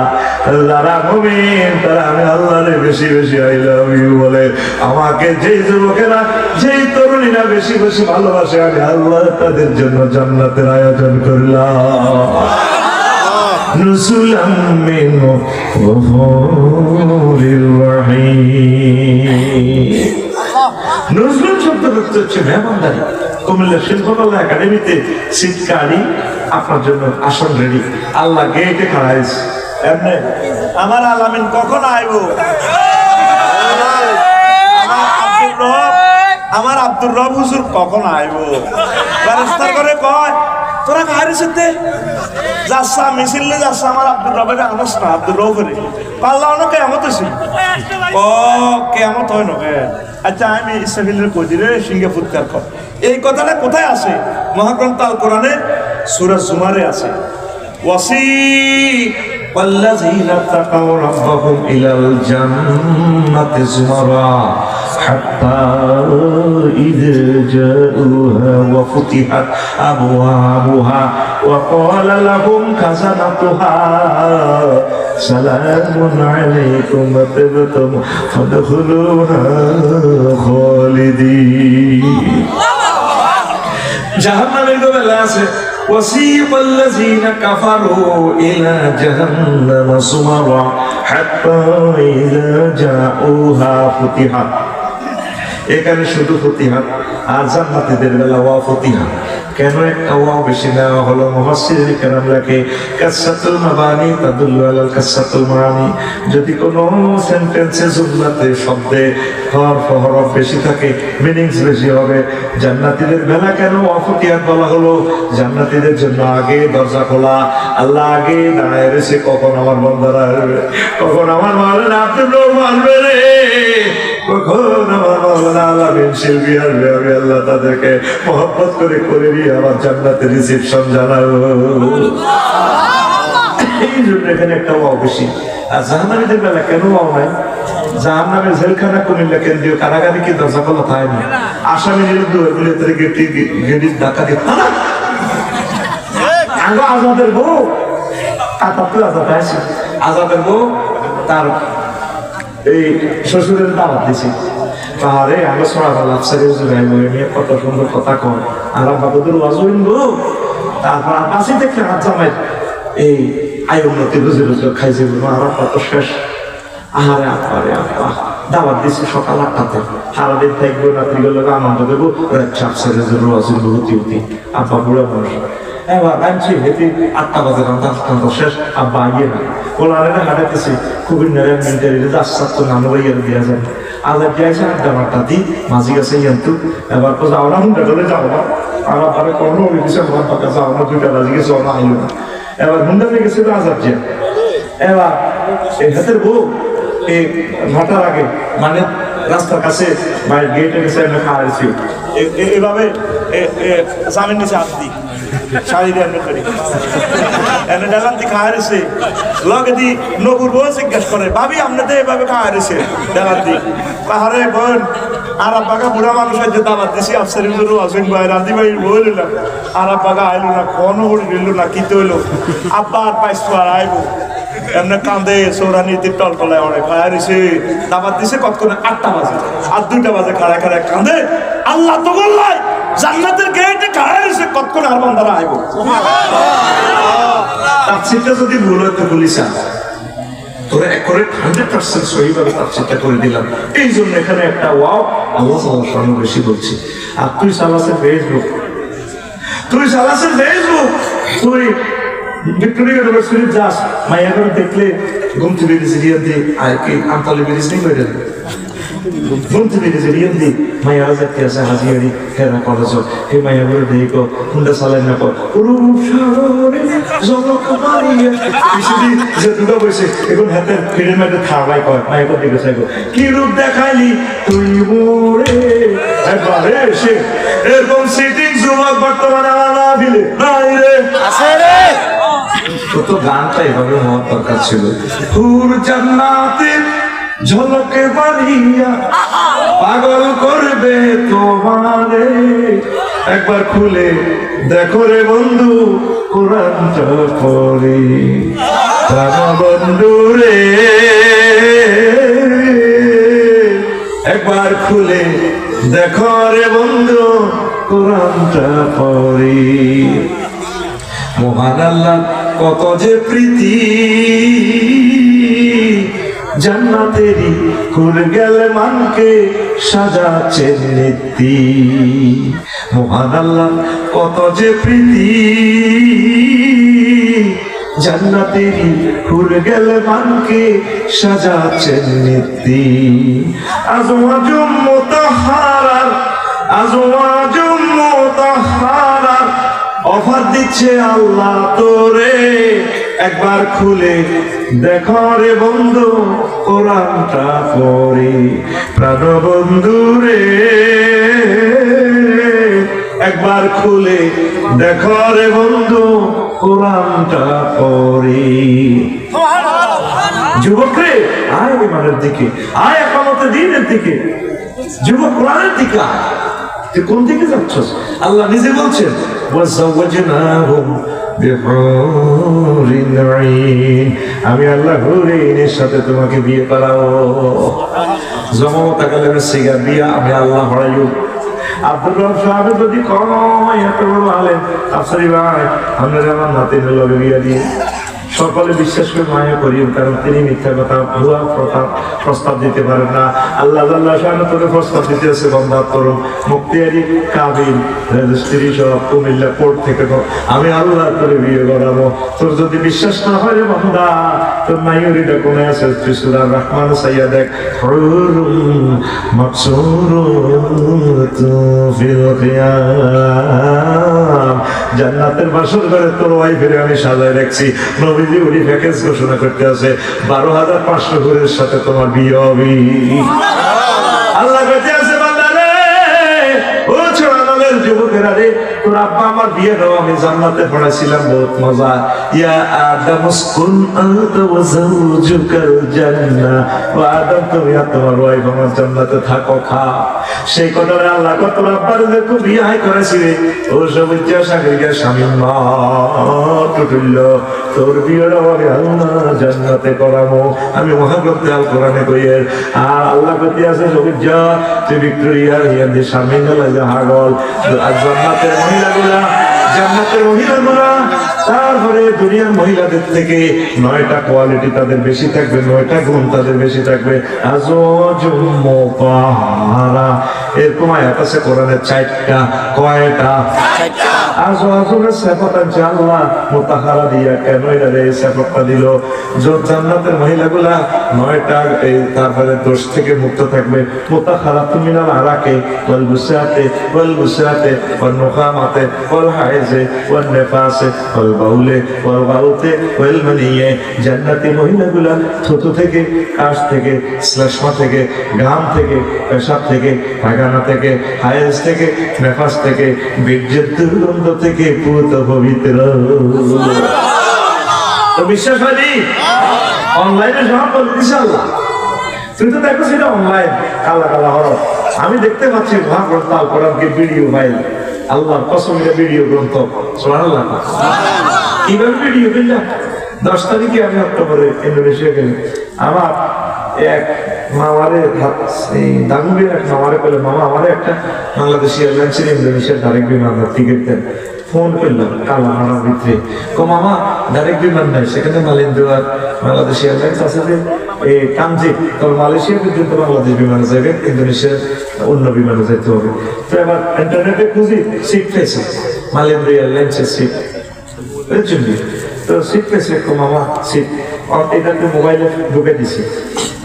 যারা মুমিন তারা আমি আল্লাহরে বেশি বেশি আই লাভ ইউ বলে। আমাকে যেই যুবকেরা যেই তরুণীরা বেশি বেশি ভালোবাসে, আমি আল্লাহ তাদের জন্য জান্নাতের আয়োজন করলাম। নুসুলাম মিন গফুরির রহিম। নজরুল শব্দ ব্যক্ত হচ্ছে মেহমানদারি। কুমিল্লা শিল্পকলা একাডেমিতে শীতকালী আপনার জন্য আসন রেডি, আল্লাহ গেটে খাড়াইছে। এমনি আমার আলামিন কখন আইব? আমার আব্দুর রব হুজুর কখন আইব? রাস্তার করে কয় তোরা কাহারে সাথে যাচ্ছা মিছিলে যাচ্ছা, আমার আব্দুর রবের আনাস না, আব্দুর রবের পাল্লা অনেক কেমত হয়েছিল, ও কেমত হয় নকে। আচ্ছা আমি ইসরাফিলের কই রে সিংহে ফুৎকার কর, এই কথাটা কোথায় আছে? মহাগ্রন্থ আল কোরআনে সূরা জুমারে আছে। والذين اتقوا ربهم إلى الجنة زمرا حتى إذا جاءوها وفتحت أبوابها وقال لهم خزنتها سلام عليكم طبتم فادخلوها خالدين। জাহান্নামের বেলা আছে وسيق الذين كفروا إلى جهنم زمرا حتى إذا جاءوها فتحت। এখানে শুধু ফতিহাত, আর জান্নাতীদের বেলা ওয়া ফতিহাত। কেন একটা ওয়াও বেশি নেওয়া হলো? মুফাসসিরিন কেরাম লেখে কাসসাতুল মাবানি তাদুল্লু আলাল কাসসাতুল মানি। যদি কোনো সেন্টেন্সে জুমলাতে শব্দে হরফ বেশি থাকে, মিনিংস বেশি হবে। জান্নাতীদের বেলা কেন অফুটিয়াত বলা হলো? জান্নাতীদের জন্য আগে দরজা খোলা, আল্লাহ আগে দাঁড়ায় রয়েছে, কখন আমার বান্দারা আসবে, কখন আমার মাওলানা আব্দুর রহমান আসবে রে, কখন আমার মাওলানা আলামিন শিল্পী আসবে, আমি আল্লাহ তাদেরকে মহব্বত করে নিয়ে আমার জান্নাতের রিসেপশন জানাবো। এই জন্য এখানে একটা ওয়াও বেশি। আর জাহান্নামীদের বেলা কেন ওয়াও নাই? জাহান্নামের জেলখানা কুমিল্লা কেন্দ্রীয় কারাগারে কি দরজা খোলা থাকে না? আসামি বিরুদ্ধে ওইগুলো গেটির ধাক্কা দিয়ে আঙ্গো আজাদের বউ আজাদের বউ তার এই শ্বশুরের দাওয়াত দিছে। আরে আগে কত সুন্দর কথা কয়, আর বাবুদের ওয়াজুন গো। তারপর পাশে দেখলে হাত জামাই এই আয় উন্নতি রুজি রোজগার খাইছে, আর কত শেষ। আহারে আপারে আপা দাওয়াত দিছে সকাল 8টাতে, সারাদিন থাকবো, রাত্রিগুলো আনন্দ দেবো, আব্বা বুড়া মানুষ। এবার আনছি হেঁটে 8টা বাজে রান্না শেষ, আব্বা আইয়ে না ওলারে না হাঁটাইতেছি খুবই নেড়ে মিনিটারি আশ্বাস তো নানো ভাইয়ার দেওয়া যায়। আলাদা দিয়েছে 8টা দি মাঝি গেছে কিন্তু এবার তো যাও না, হুন্ডা ধরে যাও না, আমার পরে কোনো কিছু আমার পাকা যাও না, 2টা বাজে গেছে না আইলো না। এবার হুন্ডা নিয়ে গেছিল আজাদ জিয়া। এবার এই হাতের বউ এই ভাটার আগে মানে রাস্তার কাছে বাইরের গেটের কাছে আমি খাওয়াইছি, এভাবে জামিন নিচে হাত দিই শাড়ি এনে ডালান্তি খাওয়াইছে লগে দি নবুর বউ জিজ্ঞেস করে, ভাবি আপনাদের এভাবে খাওয়াইছে ডালান্তি পাহাড়ে বোন আর আব্বাকা বুড়া মানুষ যে দাবাত দিছি আফসারি আসেন ভাই রান্দি ভাই বলিলাম আর আব্বাকা আইলো না, কোনো হড়ি গেল না, কি তৈল আব্বা আর পাইছো আর আইবো এমনি কান্দে সৌরানিতে টলটলায় অনেক খায়ারিছে দাবাত দিছে কতক্ষণে 8টা বাজে, আর 2টা বাজে খাড়া খাড়া কান্দে আল্লাহ তো বললাই জান্নাতের গেটে খায়ারিছে কতক্ষণে আর বান্দারা আইবো। তাফসীরটা যদি ভুল হতে বলিস তোরা একরে 100% সহিভাবে তাফসীরটা করে দিলাম। এই জন্য এখানে একটা ওয়াও আল্লাহ সাল্লাল্লাহু বেশি বলছি। আর তুই চালাসের ফেসবুক, তুই ভিক্টোরিয়া ইউনিভার্সিটি যাস, মাইয়া করে দেখলে ঘুমতে বেরিয়েছে রিয়ান দিয়ে আর কি আমতলে বেরিয়েছে নেই বেরেন ঘুমতে বেরিয়েছে রিয়ান দিয়ে মাইয়ারা যাতে আছে হাজিয়ারি হেরা কলেজ হে মাইয়া করে দেখো হুন্ডা চালাই না কর রূপ সাগরে জলক মারিয়া বিশুদি যে দুটো বসে এখন হাতে ফিরে মেটে থাড়াই কয় মাইয়া করে দেখেছে কি রূপ দেখাইলি তুই মোরে একবারে এসে এরকম সিটিং যুবক বর্তমানে আনা ফিলে নাই রে আছে রে। তো গানটা এভাবে হওয়ার দরকার ছিল, হুর জান্নাতে ঝলকে মারিয়া পাগল করবে তোমারে, একবার খুলে দেখো রে বন্ধু কোরআনটা পড়ি বন্ধু রে, একবার খুলে দেখো রে বন্ধু কোরআনটা পড়ি। মহান আল্লাহ কত যে প্রীতি, জান্নাতেরই কুল গেল মানকে সাজাচ্ছেন নীতি। মহান আল্লাহ কত যে প্রীতি, জান্নাতেরই কুল গেল মানকে সাজাচ্ছেন নীতি। আজওয়াজুম মুতাহহারা আজওয়াজুম মুতাহহারা অফার দিচ্ছে আল্লাহ তোরে, একবার খুলে দেখো রে বন্ধু কোরআনটা পড়ি প্রাণ বন্ধু রে, একবার খুলে দেখো রে বন্ধু কোরআনটা পড়ি। যুবক রে আয় ইমানের দিকে, আয় একামতে দ্বীনের দিকে, যুবক কোরআনের দিকে আয়। তুই কোন দিকে যাচ্ছস? আল্লাহ নিজে বলছেন আমি আল্লাহ হুরের সাথে তোমাকে বিয়ে করাবো। জমাতাকালের সিগা বিয়া আমি আল্লাহ হরাইও। আব্দুর রব সাহেব যদি কয় এত বড় আলেম আফসারি ভাই আমরা যেমন নাতিনের লগে বিয়া দিয়ে সকলে বিশ্বাস করে মায়া করিও, কারণ তিনি মিথ্যা কথা ভুয়া প্রস্তাব দিতে পারেন না। আল্লাহ তোকে প্রস্তাব দিতে আছে, বান্দা তোর মুক্তিয়ারি কাবিল রেজিস্ট্রি সব কুমিল্লা কোর্ট থেকে আমি আল্লাহ তোরে বিয়ে করাবো। তোর যদি বিশ্বাস না হয় রে বান্দা, তোর মায়ুরিটা কোনে আছে সূরা রহমান সাইয়া দেখ, জান্নাতের বাসর ঘরে তোর ওয়াইফের আমি সাজায় রাখছি। নবীজি উনি প্যাকেজ ঘোষণা করতে আছে 12,500 ঘরের সাথে তোমার বিয়ে হবে। আল্লাহ বেঁচে আছে বান্দারে, ও ছোড়া দলের যুবকেরা রে, তোর আব্বা আমার বিয়ে দাও, আমি জান্নাতে পড়াছিলাম, বহুত মজা। ইয়া আদম উসকুন আনতা ওয়া যাওজুকাল জান্নাহ, ও আদম তুমি আর তোমার ওয়াইফ আমার জান্নাতে থাকো, খাও। সেই কথাটা আল্লাহ কত আব্বার যে খুব বিয়ে করেছি রে, ও সব ইতিহাস আগে স্বামী মা টুটুল্ল, তোর বিয়েটা হবে আল্লাহ জান্নাতে করাবো। আমি মহাগ্রন্থে আল কোরআনে কইয়ের আর আল্লাহ প্রতি আছে সবিজ্জা তুই ভিক্টোরিয়া ইয়াদের স্বামী গেলা হাগল। আর জান্নাতের মহিলাগুলা তারপরে দুনিয়ার মহিলাদের থেকে 9টা কোয়ালিটি তাদের বেশি থাকবে, 9টা গুণ তাদের বেশি থাকবে। এরকম আয়াত আছে কোরআনে 4টা। কয়টা? জান্নাতের মহিলাগুলা 9টা তারপরে দোষ থেকে মুক্ত থাকবে। মুতাখারাতুন মিনাল আরাকে ওয়াল বুসাতে ওয়াল বুসাতে ওয়াল নুখামাতে ওয়াল হাইজে ওয়াল নিফাসে ওয়াল বাউলে ওয়াল গাউতে ওয়াল মানিয়ে। জান্নাতি মহিলাগুলা থুতু থেকে, কাশ থেকে, শ্লেষ্মা থেকে, ঘাম থেকে, পেশাব থেকে, পায়খানা থেকে, হায়েজ থেকে, নেফাস থেকে, বীর্যের দুর্গন্ধ থেকে পুত পবিত্র। তো বিশ্বাস হয়নি? অনলাইনে সব বলতেছে আল্লাহ, তুই তো দেখো সেটা অনলাইন কালা কালা হরফ, আমি দেখতে পাচ্ছি মহাগ্রন্থ আল কোরআনকে ভিডিও ফাইল, আল্লাহর কসম এটা ভিডিও গ্রন্থ। সুবহানাল্লাহ। কিভাবে ভিডিও পেলাম? 10 তারিখে আমি অক্টোবরে ইন্দোনেশিয়া গেলাম। আমার এক মামারে দাগুবের এক মামারে বলে, মামা আমারে একটা বাংলাদেশি এয়ারলাইন্সের ইন্দোনেশিয়ার ডাইরেক্ট বিমানের টিকিট দেন। ফোন করলাম কালামারার ভিতরে, কো মামা ডাইরেক্ট বিমান নাই, সেখানে মালিন্দুয়ার বাংলাদেশি এয়ারলাইন্স আছে যে কামজি, তোর মালয়েশিয়া পর্যন্ত বাংলাদেশ বিমানে যাবে, ইন্দোনেশিয়ার অন্য বিমানে যেতে হবে। তো এবার ইন্টারনেটে খুঁজি, সিট পেয়েছে মালিন্দু এয়ারলাইন্সের সিট, বুঝলি? তো সিট পেয়েছে, কো মামা সিট এটাকে মোবাইলে ঢুকে দিছি।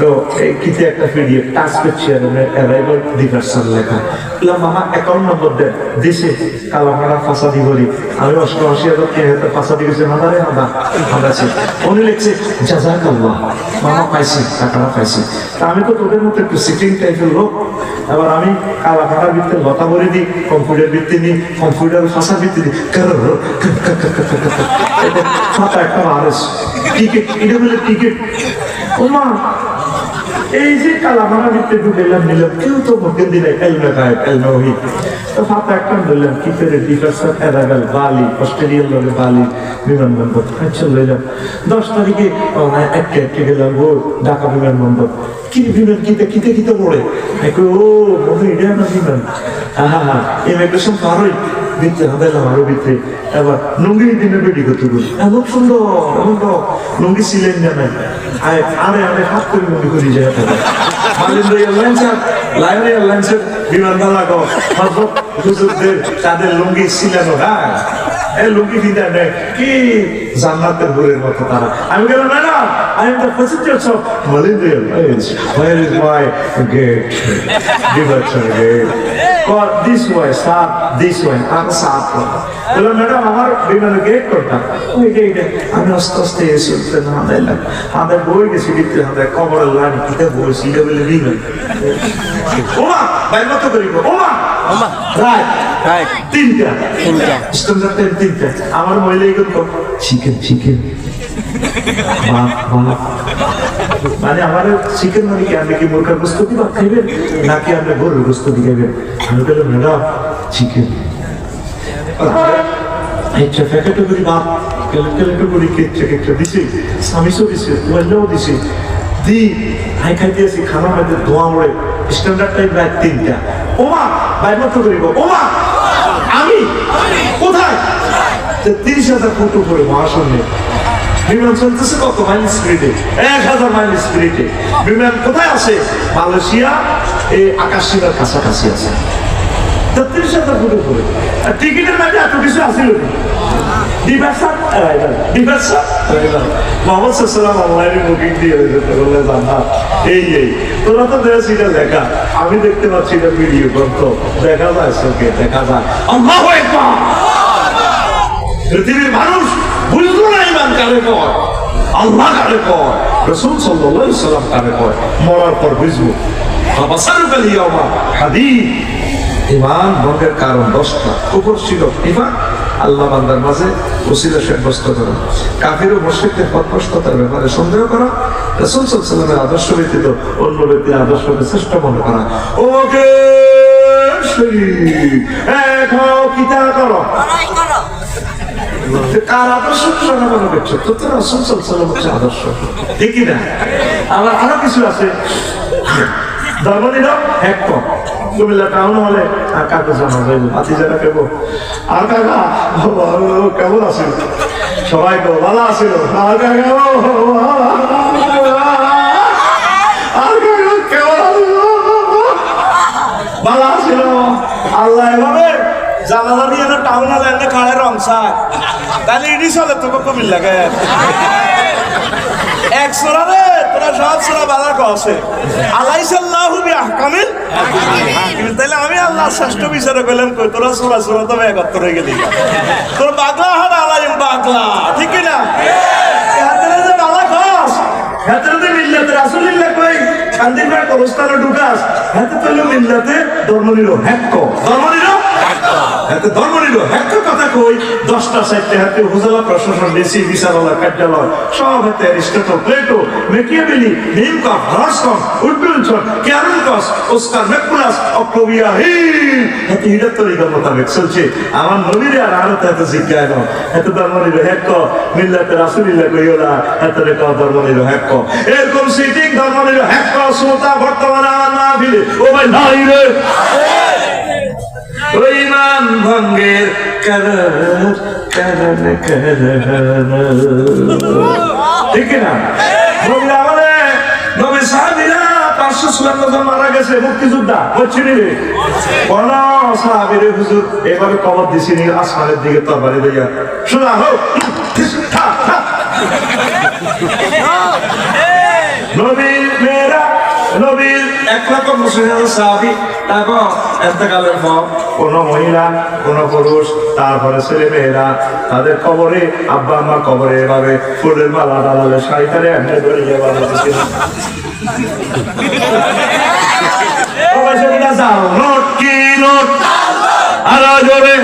তো এই কিতে একটা পিডিএফ টাচ করছি, অ্যারাইভাল ডিভার্সাল লেখা। বললাম মামা অ্যাকাউন্ট নম্বর দেন, দিছে কালামারা ফাঁসা দি বলি, আমি 88,000 ফাঁসা দি গেছি হাজারে হাঁদাছি। উনি লিখছে জাযাকাল্লাহ, মামা পাইছি, টাকাটা পাইছি। তা আমি তো তোদের মতো একটু সিটিং টাইপের লোক, এবার আমি কালামারার ভিত্তিতে লতা ভরে দিই, কম্পিউটার ভিত্তি নিই, কম্পিউটার ফাঁসা ভিত্তি দিই, ফাঁকা একটা আরেস টিকিট, এটা বলে টিকিট। ওমা এই যে কালামারা ভিতরে ঢুকেলাম, নিলাম, কেউ তো ভোটে দিলে এলমে গায়েব এলমে ওহিদ। তো ফাঁকা একটা বললাম কি করে ডিফার্সার অ্যারাইভাল বালি, অস্ট্রেলিয়ার লোকে বালি বিমানবন্দর। আচ্ছা লইলাম 10 তারিখে একটা গেলাম ও ঢাকা বিমানবন্দর। কি বিমান কিতে কিতে কিতে পড়ে ও মনে ইন্ডিয়া না বিমান, হ্যাঁ হ্যাঁ ইমিগ্রেশন পারই ভিতরে হাঁদাইলাম আরো ভিতরে। এবার লুঙ্গি দিনে বেডি করতে বলি, এমন সুন্দর এমন লুঙ্গি ছিলেন জানেন, আরে আরে হাত করে লুঙ্গি করি যায়। মালিন্দ্র এয়ারলাইন্সের লায়ন এয়ারলাইন্সের বিমানটা লাগাও, হযরত হুজুরদের তাদের লুঙ্গি ছিলেন, হ্যাঁ এই লুঙ্গি দিতে নেই কি জান্নাতের হুরের মতো তারা। আমি গেলাম না না, I am the passengers of Malaysia Airlines. Where is my gate? Departure gate. God, this way, sir, this way. I'm sorry. বললাম ম্যাডাম আমার বিমানের গেট করতাম, আমি আস্তে আস্তে এসে উঠতে না দিলাম, আমাদের বই গেছি ভিতরে, আমাদের কবরের লাইন কিতে বসি এটা বলে বিমান। ওমা বাইর মতো করিব, ওমা রাইট 3টা স্ট্যান্ডার্ড টাইম 3টা। আমার মহিলা করতো চিকেন চিকেন মানে আমার চিকেন মানে কি, আপনি কি মুরগার গোস্ত দিবা খাইবেন নাকি আপনি গরুর গোস্ত দিয়ে খাইবেন? আমি বললাম ম্যাডাম চিকেন। আচ্ছা প্যাকেটে করি ভাত কেলেটে করি কেটে দিছি, সামিসও দিছে, মহিলাও দিছে, দি হাই খাইতে আসি, খানার মধ্যে ধোঁয়া ওড়ে। স্ট্যান্ডার্ড টাইম রাত 3টা। ওমা বাইর মতো করিব, ওমা আমি কোথায় 30,000 ফুট উপরে মহাশূন্যে। বিমান চলতেছে কত মাইল স্পিডে? 1000 মাইল স্পিডে। বিমান কোথায় আছে? মালয়েশিয়া এই আকাশ সীমার কাছাকাছি আছে। 33,000 ফুট উপরে। আর টিকিটের মাঝে এত কিছু আসিল না। আমি দেখতে পাচ্ছি এটা ভিডিও গ্রন্থ, দেখা যায় চোখে, দেখা যায়। পৃথিবীর মানুষ বুঝলো না ইমান কারে কয়, আল্লাহ কারে কয়, রাসূল সাল্লাল্লাহু আলাইহি ওয়াসাল্লাম কারে কয়। মরার পর বুঝবো। ইমান ভঙ্গের কারণ 10টা। উপর ছিল ইমান, আল্লাহ বান্দার মাঝে ওসিলা সাব্যস্ত করা, কাফির ও মুশরিকদের পথভ্রষ্টতার ব্যাপারে সন্দেহ করা, রাসূল সাল্লাল্লাহু আলাইহি ওয়াসাল্লামের আদর্শ ব্যতীত অন্য ব্যক্তির আদর্শকে শ্রেষ্ঠ মনে করা। ওকে এখন কিতা করো, কার আদর্শ শোনা মনে করছো? তো তো রাসূল সাল্লাল্লাহু আলাইহি ওয়াসাল্লাম হচ্ছে আদর্শ, ঠিক না? আবার আরো কিছু আছে। ধর্ম নিল এক পথ। কুমিল্লা টাউন হলে আর কাকে জানা যাইব, ভাতিজারা কেবো আর কাকা কেমন আছিল? সবাই তো ভালো আছিল। আর কাকা কেমন ভালো আছিল? আল্লাহ এভাবে জানালা দিয়ে না টাউন হলে এনে খাড়ে রং চায়, তাহলে ইডি চলে তোকে কুমিল্লা গে এক সোরা রে, তোরা সব সোরা বালা কছে আলাইসাল্লাহু বিআহকামিল হাকিম। তাইলে আমি আল্লাহ শ্রেষ্ঠ বিচারে কইলাম কই, তোরা সোরা সোরা তবে 71 হয়ে গেলি। তোর পাগলা হার আলাইম পাগলা, ঠিক কি না? হাতের যে বালা কস, হাতের যে মিল্লাতে রাসূলুল্লাহ কই শান্তির কবরস্থানে ঢুকাস, হাতে তইলো মিল্লাতে ধর্ম নিল হ্যাক, ধর্ম নিল হাতে ধর্ম নিল হ্যাক কথা কই। 10টা 4টে হাতে হুজুরা প্রশাসন, ডিসি, বিচারালয়, কার্যালয় সব হাতে অ্যারিস্টটল, প্লেটো, মেকিয়াভেলি, নিমকফ, হরস্কন, উডবিলসন, ক্যারনকস, অস্কার ম্যাকুলাস, অক্টোবিয়া হাতে হিডার তরিকার মোতাবেক চলছে। আমার নবীরে আর আরো হাতে জিজ্ঞায় না, হাতে ধর্ম নিল হ্যাক মিল্লাতে রাসূলুল্লাহ কইলা হাতে রেখা ধর্ম নিল হ্যাক। এরকম সিটিং ধর্ম নিল হ্যাক শ্রোতা বর্তমানে আমার না ফিরে ও ভাই নাই রে। ইমান ভঙ্গের কারণ ঠিক না? নবী আমারে নবী সাহাবীরা 554 জন মারা গেছে মুক্তিযোদ্ধা, বুঝছিনি রে? কোন সাহাবীর হুজুর এভাবে কবর দিছিনি আসমানের দিকে তরবারি দিয়া, শোনা হোক নবীর মেয়েরা, নবীর 1,20,000 সাহাবী, তারপর এতেকালের পর কোন মহিলা, কোন পুরুষ, তারপরে ছেলে মেয়েরা তাদের কবরে, আব্বা আম্মার কবরে এভাবে ফুলের মালা ডালালে শাড়িটারে এমনি ধরে নোট কি নোট আরো জোরে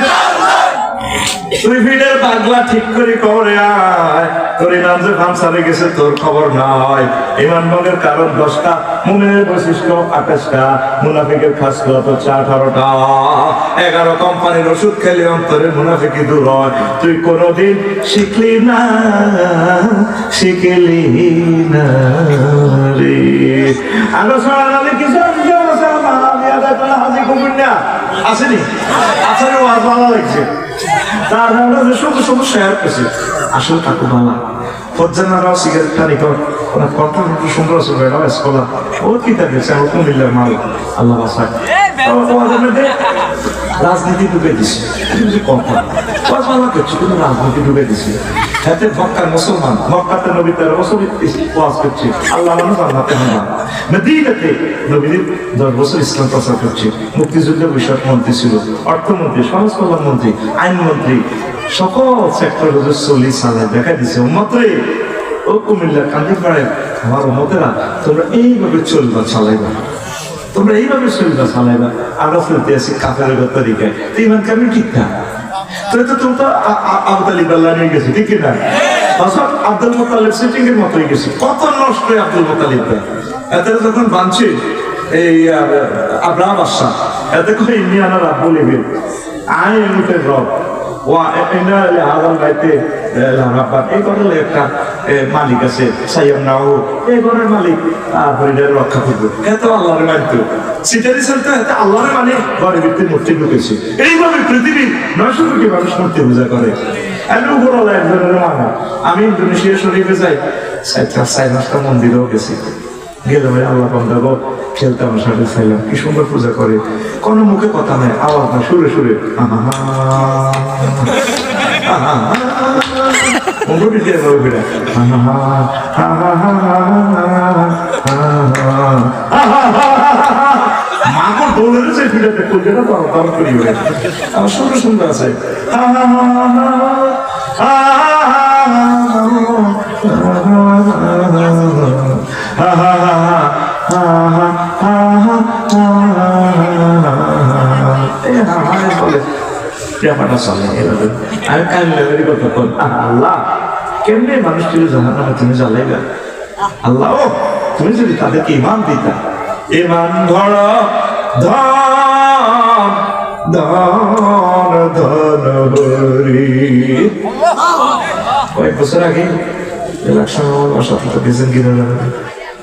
2 ফিটের পাগলা ঠিক করে কবরে আয়। তোর ইমান যে ফাংসারে গেছে তোর খবর নাই। ইমান ভঙ্গের কারণ 10টা, মুমিনের বৈশিষ্ট্য 28টা, মুনাফিকের খাসলত হচ্ছে 18টা। 11 কোম্পানির ওষুধ খেলে অন্তরে মুনাফিকি দূর হয়। তুই কোনদিন শিখলি না, শিখলি না রে। আলো সারালে কিছু হাজি কুমির না আসেনি, আসলে ওয়াজ ভালো লাগছে। তার শুধু শেয়ার করছে, আসলে কাকু বালা ফজ্জানারাও সিগারেট টানি কর, ওরা কথা সুন্দর আছে, বেড়াও স্কলার ও কি থাকে আমার কুমিল্লার মাল, আল্লাহ বাসায় তোমাদের মধ্যে রাজনীতি ডুবে দিছে। কথা বালা করছি কিন্তু রাজনীতি ডুবে দিছে। হাতে মক্কার মুসলমান, মক্কাতে নবী 13 বছর ওয়াজ করছে, আল্লাহ মানুষ আল্লাহতে হানা। মদিনাতে নবী 10 বছর ইসলাম প্রচার করছে। মুক্তিযুদ্ধের বিষয়ক মন্ত্রী ছিল, অর্থমন্ত্রী, সমাজ কল্যাণ মন্ত্রী, আইনমন্ত্রী, সকল সেক্টর চলি চালায় দেখা দিছে। উম্মতরে ও কুমিল্লা কান্দিপাড়ায় আমার উম্মতেরা, তোমরা এইভাবে চলবা চালাইবা, তোমরা এইভাবে চলবা চালাইবা। আমরা চলতে আছি কাফের তরিকায়, ইমান কামি ঠিক না। তুমি তো আবু তালিব আল্লাহ নিয়ে গেছে, ঠিক না? আব্দুল মুত্তালিব সিটিং এর মতোই গেছে। কত নষ্ট আব্দুল মুত্তালিব এতে যখন বানছে এই আব্রাহাম বাদশা, এতে করে ইন্ডিয়ানা রাব বলিবে আই এমুটের রব ও হাজার গাইতে এই ঘরের একটা মালিক আছে, সাইয়াম নাও এই ঘরের মালিক হরিণের রক্ষা করবে। এত আল্লাহরে মানতো সিটারি চলতে এতে আল্লাহরে মানে ঘরের ভিতরে মূর্তি ঢুকেছে। এইভাবে পৃথিবীর 900 কোটি মানুষ মূর্তি পূজা করে। আমি উপরওয়ালা একজনের মানে আমি ইন্দোনেশিয়া শরীফে যাই, 4-5টা মন্দিরেও গেছি। গেলে ভাই আল্লাহ বন্ধা গো, খেলতে আমার সাথে চাইলাম, কি সুন্দর পূজা করে, কোনো মুখে কথা নাই, আওয়াজ না, সুরে সুরে মাগর দৌড়েছে ফিরাতে কলকাতা তো আমার করি আমার সুন্দর সুন্দর আছে। ব্যাপারটা চলে এভাবে। আমি কান্নাকারি করতে আল্লাহ কেমনে মানুষ ছিল জাহান্নামে তুমি জ্বালাইবা, আল্লাহ ও তুমি যদি তাদেরকে ইমান দিতা, ইমান ধর ধন ধন ধন হরি। কয়েক বছর আগে ইলেকশন সাথে গেছেন কিনা জানেন,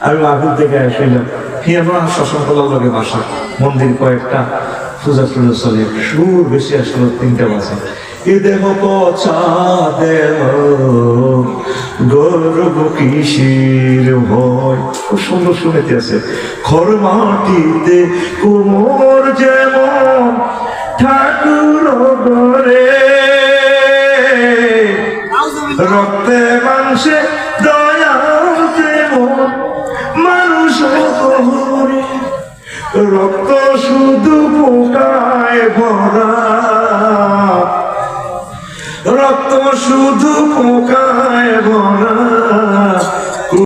আমি মাগুর থেকে আসলাম, হিয়ানো শাসন করার লগে বাসা মন্দির কয়েকটা পূজা টুজা চলে, সুর বেশি আসলো 3টা বাজে। এ দেহ পচা দেহ গর্ব কিসের ভয়, খুব সুন্দর শুনেতে আছে। ঘর মাটিতে কুমোর যেমন ঠাকুর ঘরে, রক্তে মাংসে দয়া যেমন মানুষ ঘরে, রক্ত শুধু পোকায় ভরা, রক্ত শুধু পোকায় ভরা।